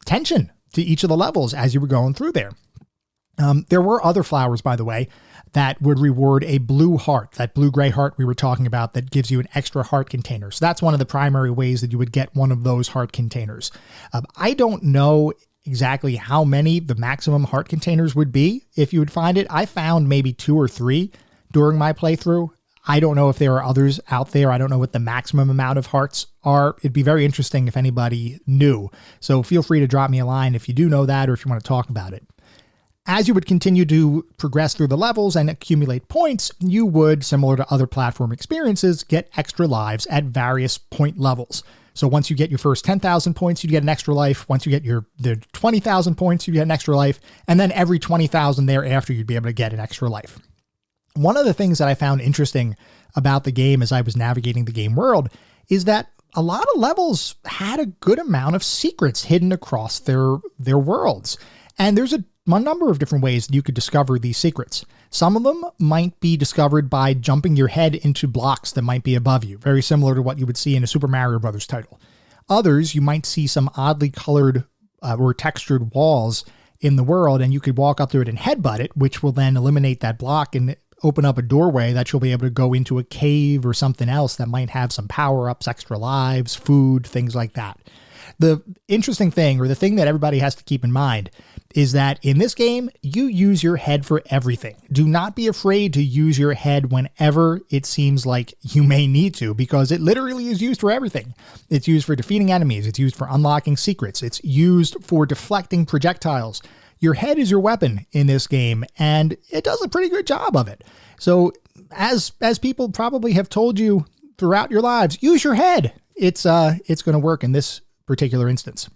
tension to each of the levels as you were going through there. There were other flowers, by the way, that would reward a blue heart, that blue-gray heart we were talking about that gives you an extra heart container. So that's one of the primary ways that you would get one of those heart containers. I don't know exactly how many the maximum heart containers would be if you would find it. I found maybe 2 or 3 during my playthrough. I don't know if there are others out there. I don't know what the maximum amount of hearts are. It'd be very interesting if anybody knew. So feel free to drop me a line if you do know that or if you want to talk about it. As you would continue to progress through the levels and accumulate points, you would, similar to other platform experiences, get extra lives at various point levels. So once you get your first 10,000 points, you'd get an extra life. Once you get the 20,000 points, you'd get an extra life. And then every 20,000 thereafter, you'd be able to get an extra life. One of the things that I found interesting about the game as I was navigating the game world is that a lot of levels had a good amount of secrets hidden across their worlds. And there's a number of different ways that you could discover these secrets. Some of them might be discovered by jumping your head into blocks that might be above you, very similar to what you would see in a Super Mario Brothers title. Others, you might see some oddly colored or textured walls in the world, and you could walk up to it and headbutt it, which will then eliminate that block and open up a doorway that you'll be able to go into a cave or something else that might have some power-ups, extra lives, food, things like that. The interesting thing, or the thing that everybody has to keep in mind, is that in this game, you use your head for everything. Do not be afraid to use your head whenever it seems like you may need to, because it literally is used for everything. It's used for defeating enemies. It's used for unlocking secrets. It's used for deflecting projectiles. Your head is your weapon in this game, and it does a pretty good job of it. So as people probably have told you throughout your lives, use your head. It's going to work in this particular instance.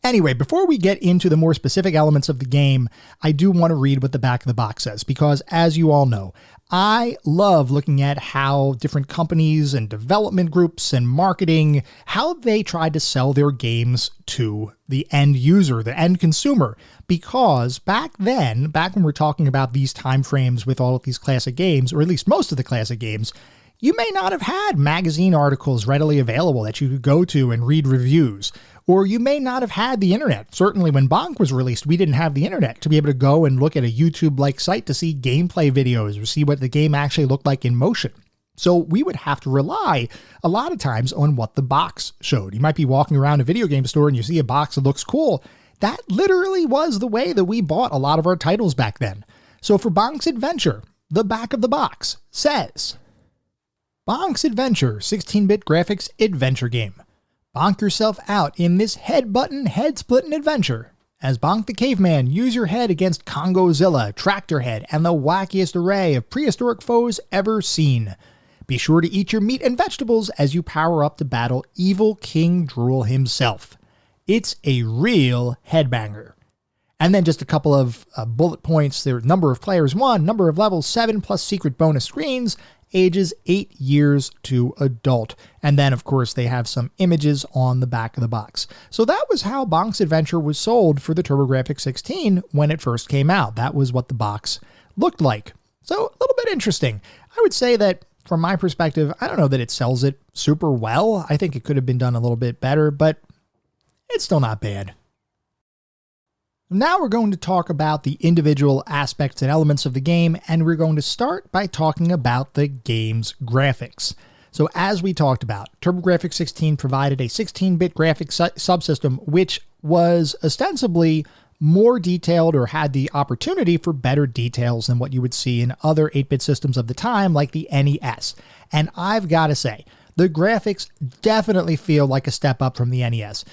Anyway, before we get into the more specific elements of the game, I do want to read what the back of the box says, because as you all know, I love looking at how different companies and development groups and marketing, how they try to sell their games to the end user, the end consumer. Because back when we're talking about these time frames with all of these classic games, or at least most of the classic games, you may not have had magazine articles readily available that you could go to and read reviews. Or you may not have had the internet. Certainly when Bonk was released, we didn't have the internet to be able to go and look at a YouTube-like site to see gameplay videos or see what the game actually looked like in motion. So we would have to rely a lot of times on what the box showed. You might be walking around a video game store and you see a box that looks cool. That literally was the way that we bought a lot of our titles back then. So for Bonk's Adventure, the back of the box says, Bonk's Adventure 16-bit graphics adventure game. Bonk yourself out in this head-button, head-splitting adventure. As Bonk the Caveman, use your head against Congozilla, Tractorhead, and the wackiest array of prehistoric foes ever seen. Be sure to eat your meat and vegetables as you power up to battle evil King Drool himself. It's a real headbanger. And then just a couple of bullet points. There are number of players 1, number of levels 7, plus secret bonus screens, ages 8 years to adult. And then, of course, they have some images on the back of the box. So that was how Bonk's Adventure was sold for the Turbbografx 16 when it first came out. That was what the box looked like. So a little bit interesting. I would say that from my perspective, I don't know that it sells it super well. I think it could have been done a little bit better, but it's still not bad. Now we're going to talk about the individual aspects and elements of the game, and we're going to start by talking about the game's graphics. So as we talked about, Turbbografx 16 provided a 16-bit graphics subsystem, which was ostensibly more detailed or had the opportunity for better details than what you would see in other 8-bit systems of the time, like the NES. And I've got to say, the graphics definitely feel like a step up from the NES.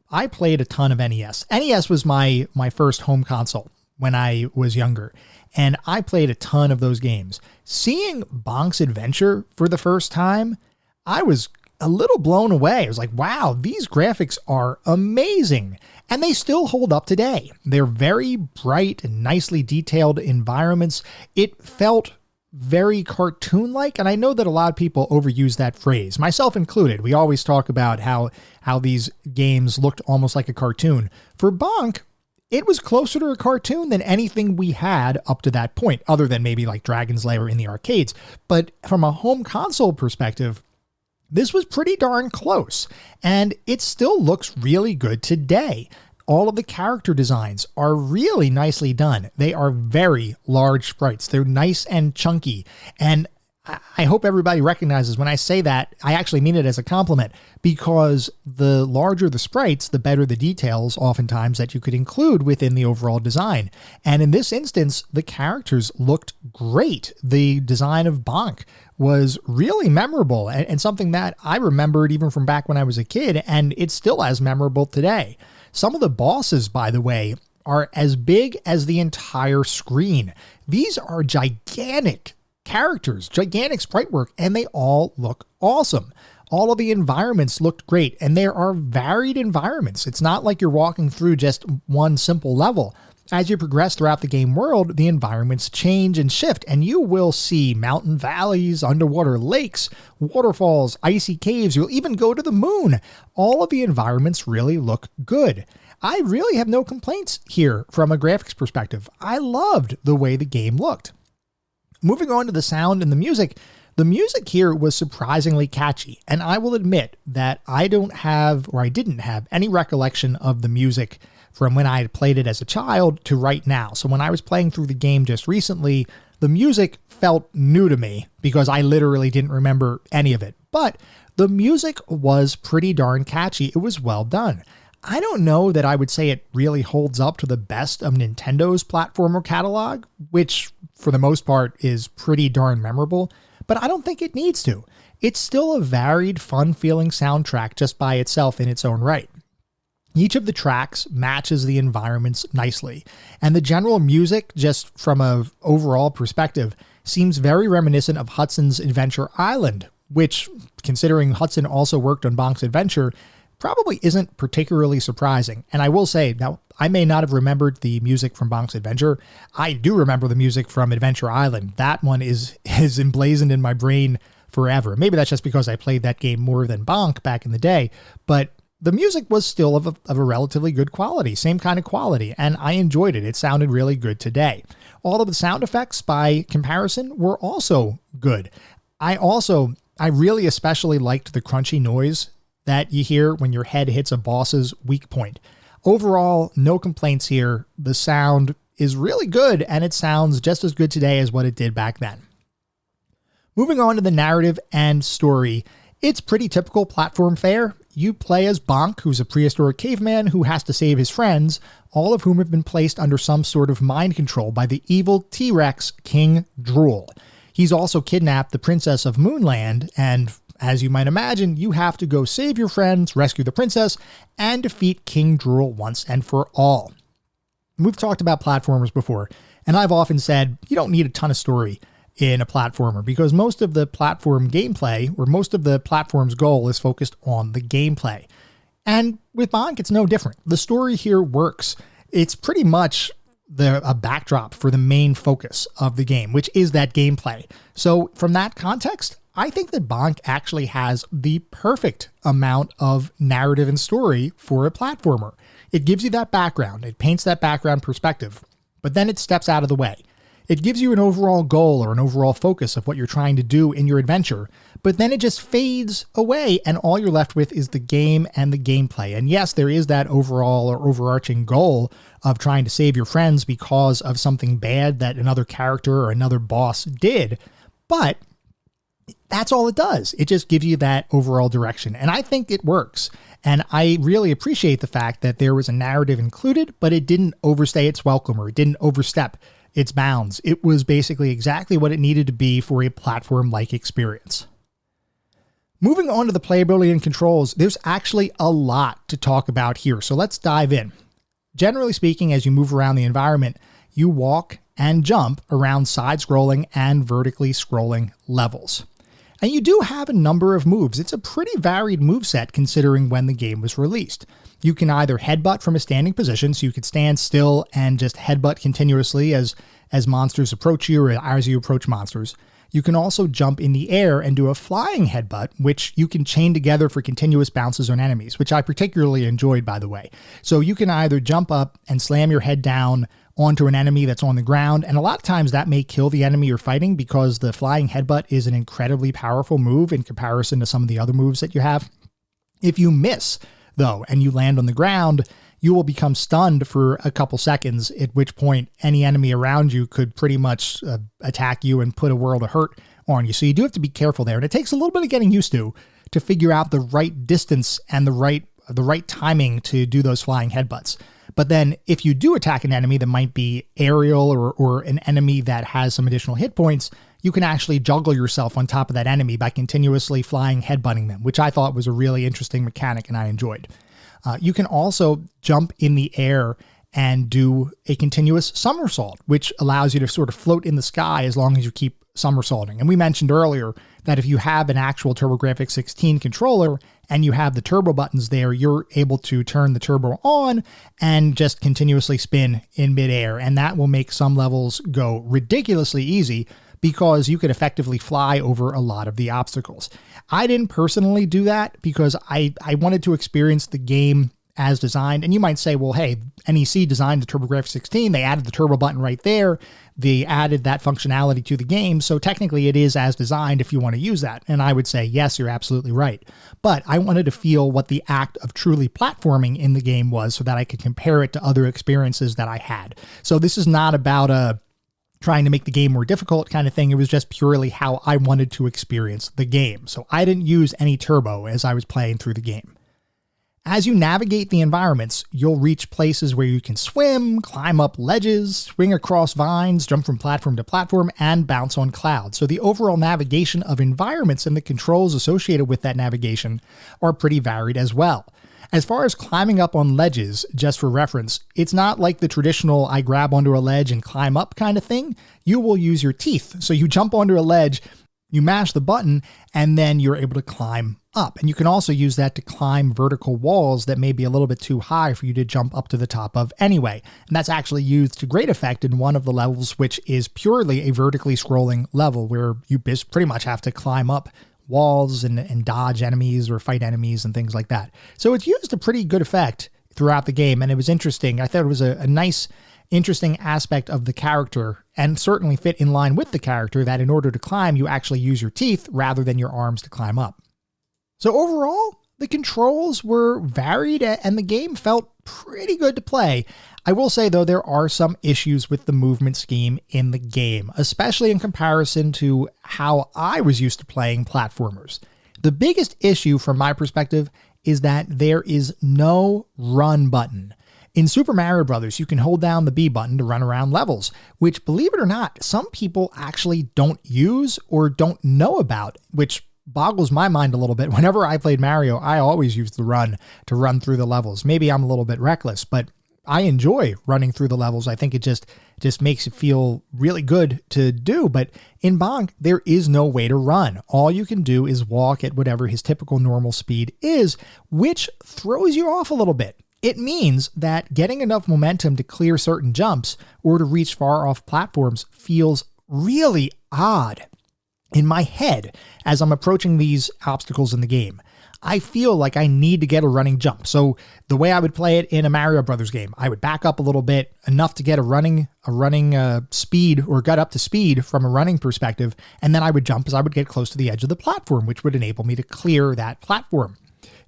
I played a ton of NES. NES was my first home console when I was younger, and I played a ton of those games. Seeing Bonk's Adventure for the first time, I was a little blown away. I was like, wow, these graphics are amazing. And they still hold up today. They're very bright and nicely detailed environments. It felt very cartoon-like, and I know that a lot of people overuse that phrase, myself included. We always talk about how these games looked almost like a cartoon. For Bonk, it was closer to a cartoon than anything we had up to that point, other than maybe like Dragon's Lair in the arcades. But from a home console perspective, this was pretty darn close, and it still looks really good today. All of the character designs are really nicely done. They are very large sprites. They're nice and chunky. And I hope everybody recognizes when I say that, I actually mean it as a compliment, because the larger the sprites, the better the details oftentimes that you could include within the overall design. And in this instance, the characters looked great. The design of Bonk was really memorable and something that I remembered even from back when I was a kid, and it's still as memorable today. Some of the bosses, by the way, are as big as the entire screen. These are gigantic characters, gigantic sprite work, and they all look awesome. All of the environments looked great, and there are varied environments. It's not like you're walking through just one simple level. As you progress throughout the game world, the environments change and shift, and you will see mountain valleys, underwater lakes, waterfalls, icy caves. You'll even go to the moon. All of the environments really look good. I really have no complaints here from a graphics perspective. I loved the way the game looked. Moving on to the sound and the music here was surprisingly catchy, and I will admit that I didn't have any recollection of the music from when I had played it as a child to right now. So when I was playing through the game just recently, the music felt new to me because I literally didn't remember any of it. But the music was pretty darn catchy. It was well done. I don't know that I would say it really holds up to the best of Nintendo's platformer catalog, which for the most part is pretty darn memorable, but I don't think it needs to. It's still a varied, fun-feeling soundtrack just by itself in its own right. Each of the tracks matches the environments nicely, and the general music, just from an overall perspective, seems very reminiscent of Hudson's Adventure Island, which, considering Hudson also worked on Bonk's Adventure, probably isn't particularly surprising. And I will say, now, I may not have remembered the music from Bonk's Adventure. I do remember the music from Adventure Island. That one is emblazoned in my brain forever. Maybe that's just because I played that game more than Bonk back in the day, but the music was still of a relatively good quality, same kind of quality, and I enjoyed it. It sounded really good today. All of the sound effects, by comparison, were also good. I really especially liked the crunchy noise that you hear when your head hits a boss's weak point. Overall, no complaints here. The sound is really good, and it sounds just as good today as what it did back then. Moving on to the narrative and story, it's pretty typical platform fare. You play as Bonk, who's a prehistoric caveman who has to save his friends, all of whom have been placed under some sort of mind control by the evil T-Rex King Drool. He's also kidnapped the princess of Moonland, and as you might imagine, you have to go save your friends, rescue the princess, and defeat King Drool once and for all. We've talked about platformers before, and I've often said you don't need a ton of story in a platformer because most of the platform gameplay, or most of the platform's goal, is focused on the gameplay. And with Bonk, it's no different. The story here works. It's pretty much a backdrop for the main focus of the game, which is that gameplay. So from that context, I think that Bonk actually has the perfect amount of narrative and story for a platformer. It gives you that background. It paints that background perspective, but then it steps out of the way. It gives you an overall goal or an overall focus of what you're trying to do in your adventure, but then it just fades away and all you're left with is the game and the gameplay. And yes, there is that overall or overarching goal of trying to save your friends because of something bad that another character or another boss did, but that's all it does. It just gives you that overall direction. And I think it works. And I really appreciate the fact that there was a narrative included, but it didn't overstay its welcome or it didn't overstep its bounds. It was basically exactly what it needed to be for a platform-like experience. Moving on to the playability and controls, there's actually a lot to talk about here. So let's dive in. Generally speaking, as you move around the environment, you walk and jump around side-scrolling and vertically scrolling levels. And you do have a number of moves. It's a pretty varied moveset considering when the game was released. You can either headbutt from a standing position, so you could stand still and just headbutt continuously as monsters approach you or as you approach monsters. You can also jump in the air and do a flying headbutt, which you can chain together for continuous bounces on enemies, which I particularly enjoyed, by the way. So you can either jump up and slam your head down onto an enemy that's on the ground, and a lot of times that may kill the enemy you're fighting because the flying headbutt is an incredibly powerful move in comparison to some of the other moves that you have. If you miss, though, and you land on the ground, you will become stunned for a couple seconds, at which point any enemy around you could pretty much attack you and put a world of hurt on you. So you do have to be careful there, and it takes a little bit of getting used to figure out the right distance and the right timing to do those flying headbutts. But then if you do attack an enemy that might be aerial or an enemy that has some additional hit points, you can actually juggle yourself on top of that enemy by continuously flying headbutting them, which I thought was a really interesting mechanic and I enjoyed. You can also jump in the air and do a continuous somersault, which allows you to sort of float in the sky as long as you keep somersaulting. And we mentioned earlier that if you have an actual Turbbografx 16 controller and you have the turbo buttons there, you're able to turn the turbo on and just continuously spin in midair. And that will make some levels go ridiculously easy because you could effectively fly over a lot of the obstacles. I didn't personally do that because I wanted to experience the game as designed. And you might say, well, hey, NEC designed the Turbbografx 16. They added the turbo button right there. They added that functionality to the game. So technically it is as designed if you want to use that. And I would say, yes, you're absolutely right. But I wanted to feel what the act of truly platforming in the game was so that I could compare it to other experiences that I had. So this is not about trying to make the game more difficult kind of thing. It was just purely how I wanted to experience the game. So I didn't use any turbo as I was playing through the game. As you navigate the environments, you'll reach places where you can swim, climb up ledges, swing across vines, jump from platform to platform, and bounce on clouds. So the overall navigation of environments and the controls associated with that navigation are pretty varied as well. As far as climbing up on ledges, just for reference, it's not like the traditional I grab onto a ledge and climb up kind of thing. You will use your teeth. So you jump onto a ledge, you mash the button, and then you're able to climb up. And you can also use that to climb vertical walls that may be a little bit too high for you to jump up to the top of anyway. And that's actually used to great effect in one of the levels, which is purely a vertically scrolling level where you pretty much have to climb up walls and dodge enemies or fight enemies and things like that. So it's used to pretty good effect throughout the game, and it was interesting. I thought it was a nice, interesting aspect of the character, and certainly fit in line with the character, that in order to climb, you actually use your teeth rather than your arms to climb up. So overall, the controls were varied and the game felt pretty good to play. I will say, though, there are some issues with the movement scheme in the game, especially in comparison to how I was used to playing platformers. The biggest issue from my perspective is that there is no run button. In Super Mario Bros., you can hold down the B button to run around levels, which, believe it or not, some people actually don't use or don't know about, which boggles my mind a little bit. Whenever I played Mario, I always used the run to run through the levels. Maybe I'm a little bit reckless, but I enjoy running through the levels. I think it just makes it feel really good to do. But in Bonk, there is no way to run. All you can do is walk at whatever his typical normal speed is, which throws you off a little bit. It means that getting enough momentum to clear certain jumps or to reach far off platforms feels really odd in my head as I'm approaching these obstacles in the game. I feel like I need to get a running jump. So the way I would play it in a Mario Brothers game, I would back up a little bit, enough to get a running speed, or got up to speed from a running perspective, and then I would jump as I would get close to the edge of the platform, which would enable me to clear that platform.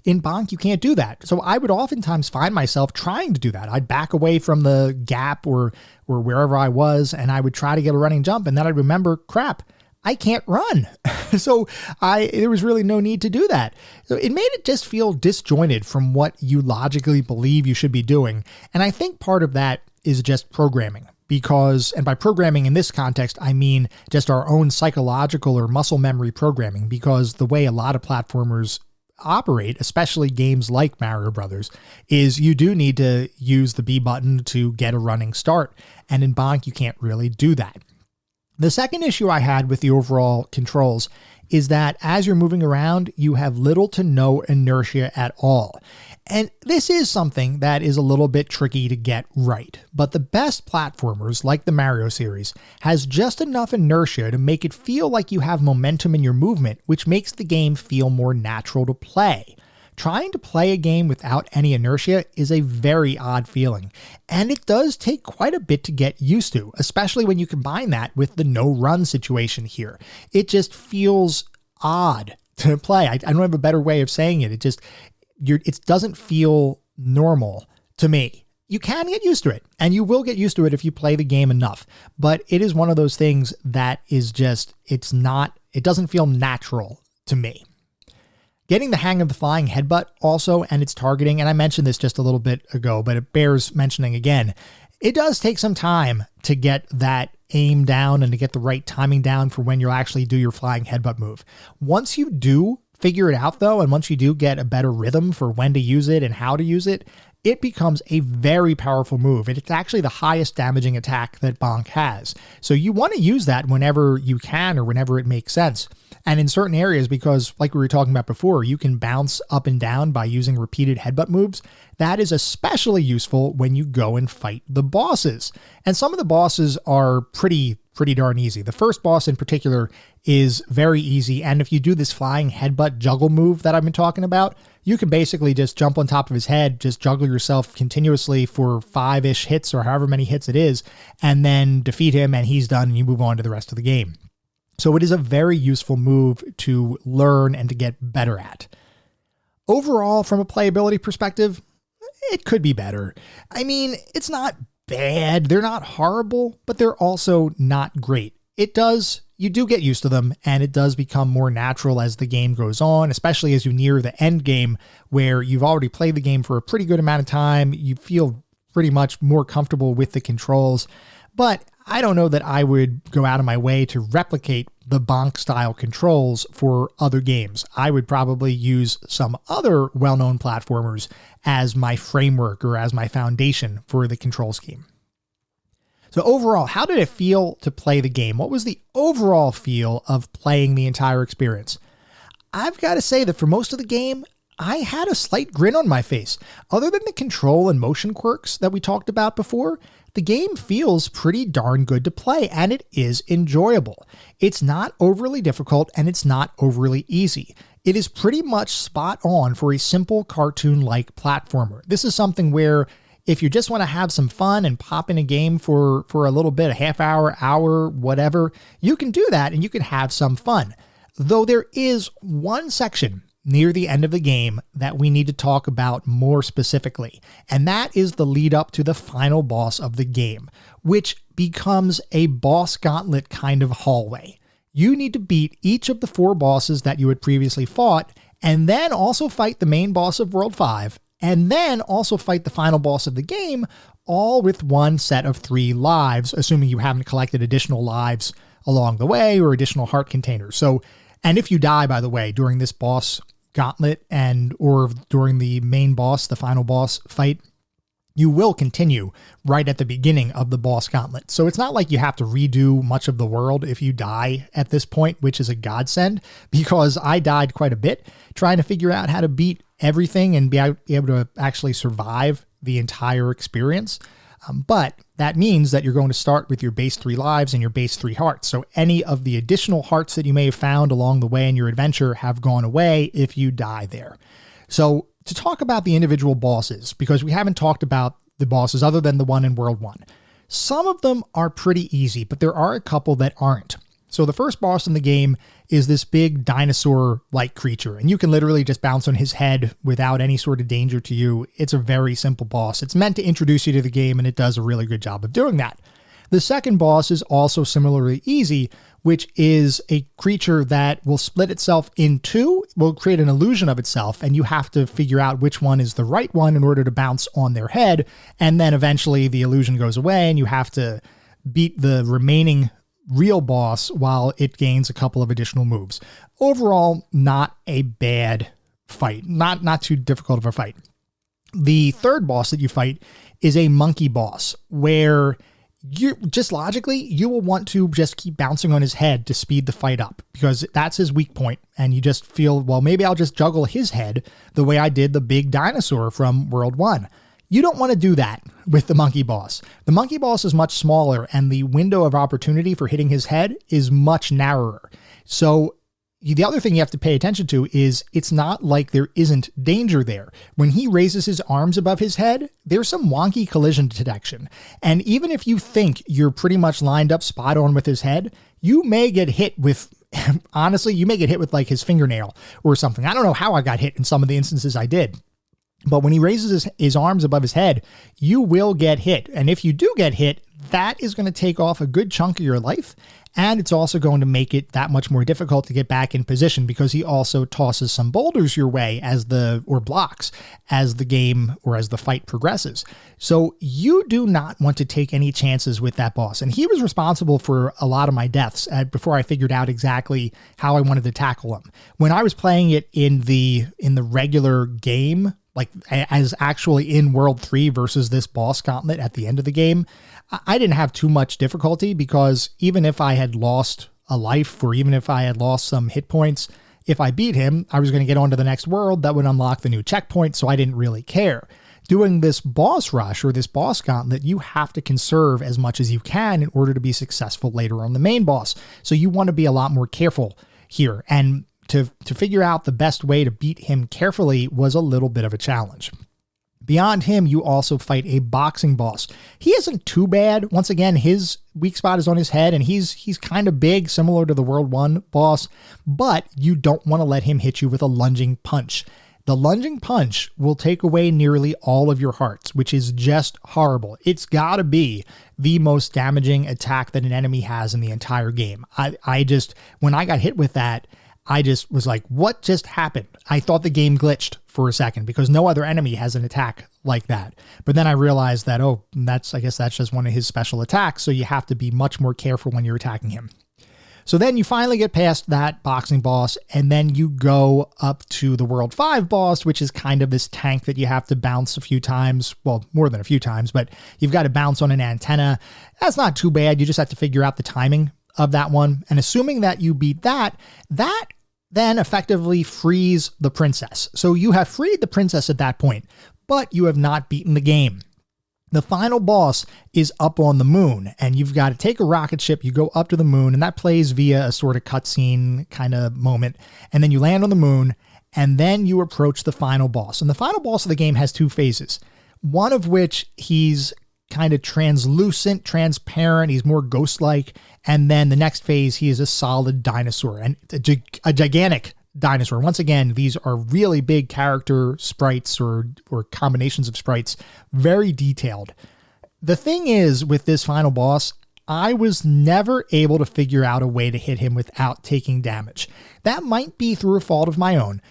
In Bonk, you can't do that. So I would oftentimes find myself trying to do that. I'd back away from the gap or wherever I was, and I would try to get a running jump, and then I'd remember, crap, I can't run. So there was really no need to do that. So it made it just feel disjointed from what you logically believe you should be doing. And I think part of that is just programming. Because, and by programming in this context, I mean just our own psychological or muscle memory programming, because the way a lot of platformers operate, especially games like Mario Brothers, is you do need to use the B button to get a running start. And in Bonk, you can't really do that. The second issue I had with the overall controls is that as you're moving around, you have little to no inertia at all. And this is something that is a little bit tricky to get right. But the best platformers, like the Mario series, has just enough inertia to make it feel like you have momentum in your movement, which makes the game feel more natural to play. Trying to play a game without any inertia is a very odd feeling, and it does take quite a bit to get used to, especially when you combine that with the no-run situation here. It just feels odd to play. I don't have a better way of saying it. It doesn't feel normal to me. You can get used to it, and you will get used to it if you play the game enough, but it is one of those things that is just, it doesn't feel natural to me. Getting the hang of the flying headbutt also, and its targeting, and I mentioned this just a little bit ago, but it bears mentioning again. It does take some time to get that aim down and to get the right timing down for when you'll actually do your flying headbutt move. Once you do figure it out though, and once you do get a better rhythm for when to use it and how to use it, it becomes a very powerful move. It's actually the highest damaging attack that Bonk has. So you want to use that whenever you can or whenever it makes sense. And in certain areas, because like we were talking about before, you can bounce up and down by using repeated headbutt moves. That is especially useful when you go and fight the bosses. And some of the bosses are pretty darn easy. The first boss in particular is very easy. And if you do this flying headbutt juggle move that I've been talking about, you can basically just jump on top of his head, just juggle yourself continuously for 5-ish hits or however many hits it is, and then defeat him and he's done and you move on to the rest of the game. So it is a very useful move to learn and to get better at. Overall, from a playability perspective, it could be better. I mean, it's not bad. They're not horrible, but they're also not great. You do get used to them, and it does become more natural as the game goes on, especially as you near the end game where you've already played the game for a pretty good amount of time. You feel pretty much more comfortable with the controls, but I don't know that I would go out of my way to replicate the Bonk style controls for other games. I would probably use some other well-known platformers as my framework or as my foundation for the control scheme. So overall, how did it feel to play the game? What was the overall feel of playing the entire experience? I've got to say that for most of the game, I had a slight grin on my face. Other than the control and motion quirks that we talked about before, the game feels pretty darn good to play, and it is enjoyable. It's not overly difficult, and it's not overly easy. It is pretty much spot on for a simple cartoon-like platformer. This is something where if you just want to have some fun and pop in a game for a little bit, a half hour, whatever, you can do that and you can have some fun. Though there is one section near the end of the game that we need to talk about more specifically, and that is the lead up to the final boss of the game, which becomes a boss gauntlet kind of hallway. You need to beat each of the 4 bosses that you had previously fought, and then also fight the main boss of World 5, and then also fight the final boss of the game, all with one set of 3 lives, assuming you haven't collected additional lives along the way or additional heart containers. So, and if you die, by the way, during this boss gauntlet or during the main boss, the final boss fight, you will continue right at the beginning of the boss gauntlet. So it's not like you have to redo much of the world if you die at this point, which is a godsend, because I died quite a bit trying to figure out how to beat everything and be able to actually survive the entire experience. But that means that you're going to start with your base 3 lives and your base 3 hearts. So any of the additional hearts that you may have found along the way in your adventure have gone away if you die there. So to talk about the individual bosses, because we haven't talked about the bosses other than the one in World 1. Some of them are pretty easy, but there are a couple that aren't. So the first boss in the game is this big dinosaur-like creature, and you can literally just bounce on his head without any sort of danger to you. It's a very simple boss. It's meant to introduce you to the game, and it does a really good job of doing that. The second boss is also similarly easy, which is a creature that will split itself in two, will create an illusion of itself, and you have to figure out which one is the right one in order to bounce on their head, and then eventually the illusion goes away, and you have to beat the remaining real boss while it gains a couple of additional moves. Overall, not a bad fight. Not too difficult of a fight. The third boss that you fight is a monkey boss, where you just logically, you will want to just keep bouncing on his head to speed the fight up, because that's his weak point. And you just feel, well, maybe I'll just juggle his head the way I did the big dinosaur from World 1. You don't want to do that with the monkey boss. The monkey boss is much smaller, and the window of opportunity for hitting his head is much narrower. So the other thing you have to pay attention to is it's not like there isn't danger there. When he raises his arms above his head, there's some wonky collision detection. And even if you think you're pretty much lined up spot on with his head, you may get hit with, honestly, you may get hit with like his fingernail or something. I don't know how I got hit in some of the instances I did. But when he raises his arms above his head, you will get hit. And if you do get hit, that is going to take off a good chunk of your life. And it's also going to make it that much more difficult to get back in position, because he also tosses some boulders your way or blocks as the game or as the fight progresses. So you do not want to take any chances with that boss. And he was responsible for a lot of my deaths before I figured out exactly how I wanted to tackle him. When I was playing it in the regular game, like as actually in World 3 versus this boss gauntlet at the end of the game, I didn't have too much difficulty, because even if I had lost a life, or even if I had lost some hit points, if I beat him, I was going to get on to the next world that would unlock the new checkpoint, so I didn't really care. Doing this boss rush or this boss gauntlet, you have to conserve as much as you can in order to be successful later on the main boss. So you want to be a lot more careful here. And to figure out the best way to beat him carefully was a little bit of a challenge. Beyond him, you also fight a boxing boss. He isn't too bad. Once again, his weak spot is on his head, and he's kind of big, similar to the World 1 boss, but you don't want to let him hit you with a lunging punch. The lunging punch will take away nearly all of your hearts, which is just horrible. It's got to be the most damaging attack that an enemy has in the entire game. When I got hit with that, I just was like, what just happened? I thought the game glitched for a second, because no other enemy has an attack like that. But then I realized that, I guess that's just one of his special attacks. So you have to be much more careful when you're attacking him. So then you finally get past that boxing boss, and then you go up to the World 5 boss, which is kind of this tank that you have to bounce a few times. Well, more than a few times, but you've got to bounce on an antenna. That's not too bad. You just have to figure out the timing of that one. And assuming that you beat that then effectively frees the princess. So you have freed the princess at that point, but you have not beaten the game. The final boss is up on the moon, and you've got to take a rocket ship, you go up to the moon, and that plays via a sort of cutscene kind of moment, and then you land on the moon, and then you approach the final boss. And the final boss of the game has two phases, one of which he's kind of translucent, transparent, he's more ghost-like, and then the next phase, he is a solid dinosaur, and a gigantic dinosaur. Once again, these are really big character sprites or combinations of sprites, very detailed. The thing is, with this final boss, I was never able to figure out a way to hit him without taking damage. That might be through a fault of my own,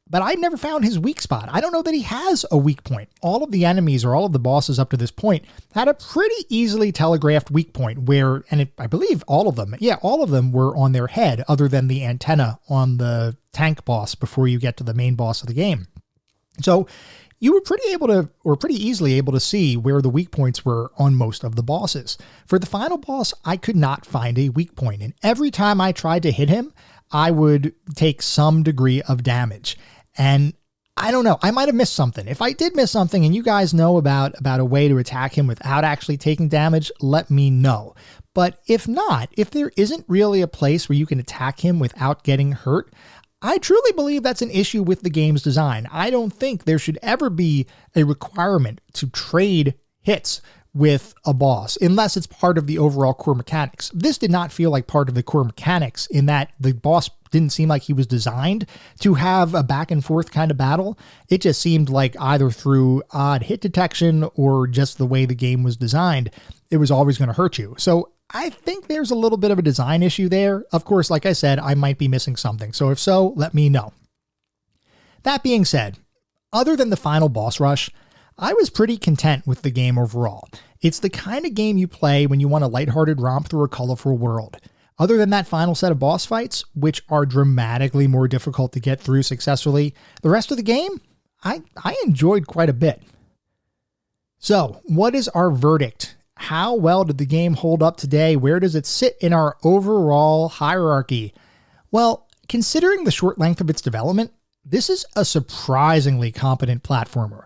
but I never found his weak spot. I don't know that he has a weak point. All of the enemies or all of the bosses up to this point had a pretty easily telegraphed weak point I believe all of them were on their head, other than the antenna on the tank boss before you get to the main boss of the game. So you were pretty easily able to see where the weak points were on most of the bosses. For the final boss, I could not find a weak point, and every time I tried to hit him, I would take some degree of damage. And I don't know. I might have missed something. If I did miss something and you guys know about a way to attack him without actually taking damage, let me know. But if not, if there isn't really a place where you can attack him without getting hurt, I truly believe that's an issue with the game's design. I don't think there should ever be a requirement to trade hits with a boss, unless it's part of the overall core mechanics. This did not feel like part of the core mechanics in that the boss didn't seem like he was designed to have a back and forth kind of battle. It just seemed like either through odd hit detection or just the way the game was designed, it was always going to hurt you. So I think there's a little bit of a design issue there. Of course, like I said, I might be missing something. So if so, let me know. That being said, other than the final boss rush, I was pretty content with the game overall. It's the kind of game you play when you want a lighthearted romp through a colorful world. Other than that final set of boss fights, which are dramatically more difficult to get through successfully, the rest of the game, I enjoyed quite a bit. So, what is our verdict? How well did the game hold up today? Where does it sit in our overall hierarchy? Well, considering the short length of its development, this is a surprisingly competent platformer.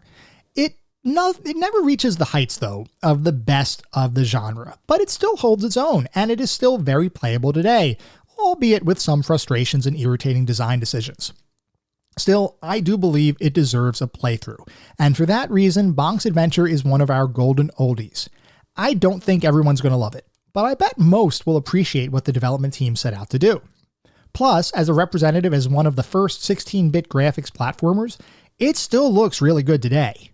It never reaches the heights, though, of the best of the genre, but it still holds its own, and it is still very playable today, albeit with some frustrations and irritating design decisions. Still, I do believe it deserves a playthrough, and for that reason, Bonk's Adventure is one of our golden oldies. I don't think everyone's going to love it, but I bet most will appreciate what the development team set out to do. Plus, as a representative as one of the first 16-bit graphics platformers, it still looks really good today.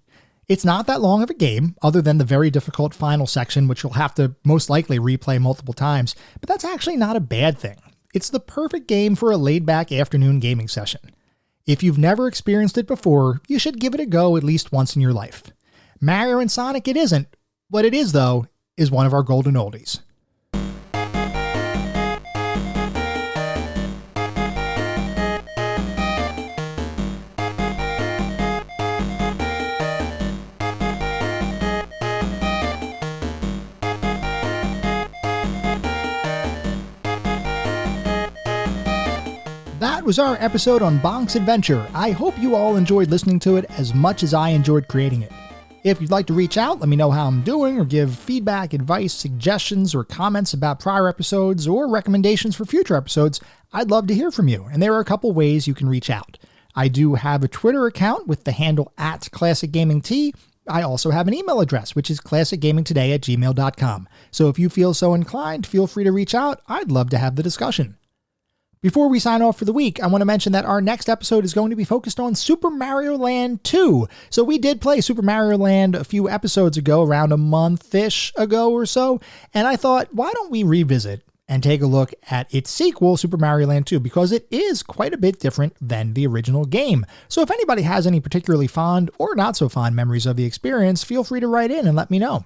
It's not that long of a game, other than the very difficult final section, which you'll have to most likely replay multiple times, but that's actually not a bad thing. It's the perfect game for a laid-back afternoon gaming session. If you've never experienced it before, you should give it a go at least once in your life. Mario and Sonic it isn't. What it is, though, is one of our golden oldies. That was our episode on Bonk's Adventure. I hope you all enjoyed listening to it as much as I enjoyed creating it. If you'd like to reach out, let me know how I'm doing, or give feedback, advice, suggestions, or comments about prior episodes, or recommendations for future episodes, I'd love to hear from you, and there are a couple ways you can reach out. I do have a Twitter account with the handle @ClassicGamingT. I also have an email address, which is classicgamingtoday@gmail.com. So if you feel so inclined, feel free to reach out. I'd love to have the discussion. Before we sign off for the week, I want to mention that our next episode is going to be focused on Super Mario Land 2. So we did play Super Mario Land a few episodes ago, around a month-ish ago or so, and I thought, why don't we revisit and take a look at its sequel, Super Mario Land 2, because it is quite a bit different than the original game. So if anybody has any particularly fond or not so fond memories of the experience, feel free to write in and let me know.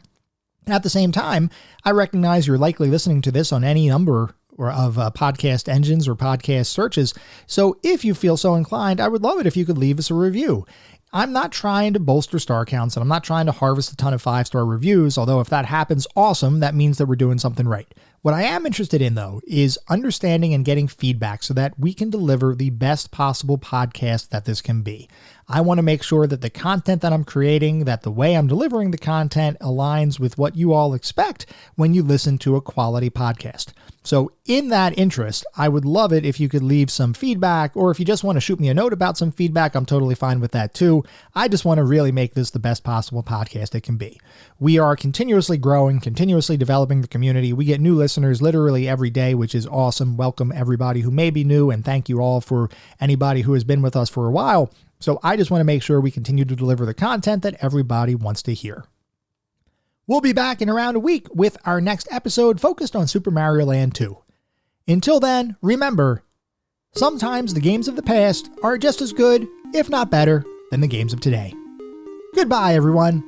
At the same time, I recognize you're likely listening to this on any number of podcast engines or podcast searches. So if you feel so inclined, I would love it if you could leave us a review. I'm not trying to bolster star counts, and I'm not trying to harvest a ton of 5-star reviews, although if that happens, awesome, that means that we're doing something right. What I am interested in, though, is understanding and getting feedback so that we can deliver the best possible podcast that this can be. I want to make sure that the content that I'm creating, that the way I'm delivering the content aligns with what you all expect when you listen to a quality podcast. So in that interest, I would love it if you could leave some feedback, or if you just want to shoot me a note about some feedback, I'm totally fine with that too. I just want to really make this the best possible podcast it can be. We are continuously growing, continuously developing the community. We get new listeners literally every day, which is awesome. Welcome everybody who may be new, and thank you all for anybody who has been with us for a while. So I just want to make sure we continue to deliver the content that everybody wants to hear. We'll be back in around a week with our next episode focused on Super Mario Land 2. Until then, remember, sometimes the games of the past are just as good, if not better, than the games of today. Goodbye, everyone.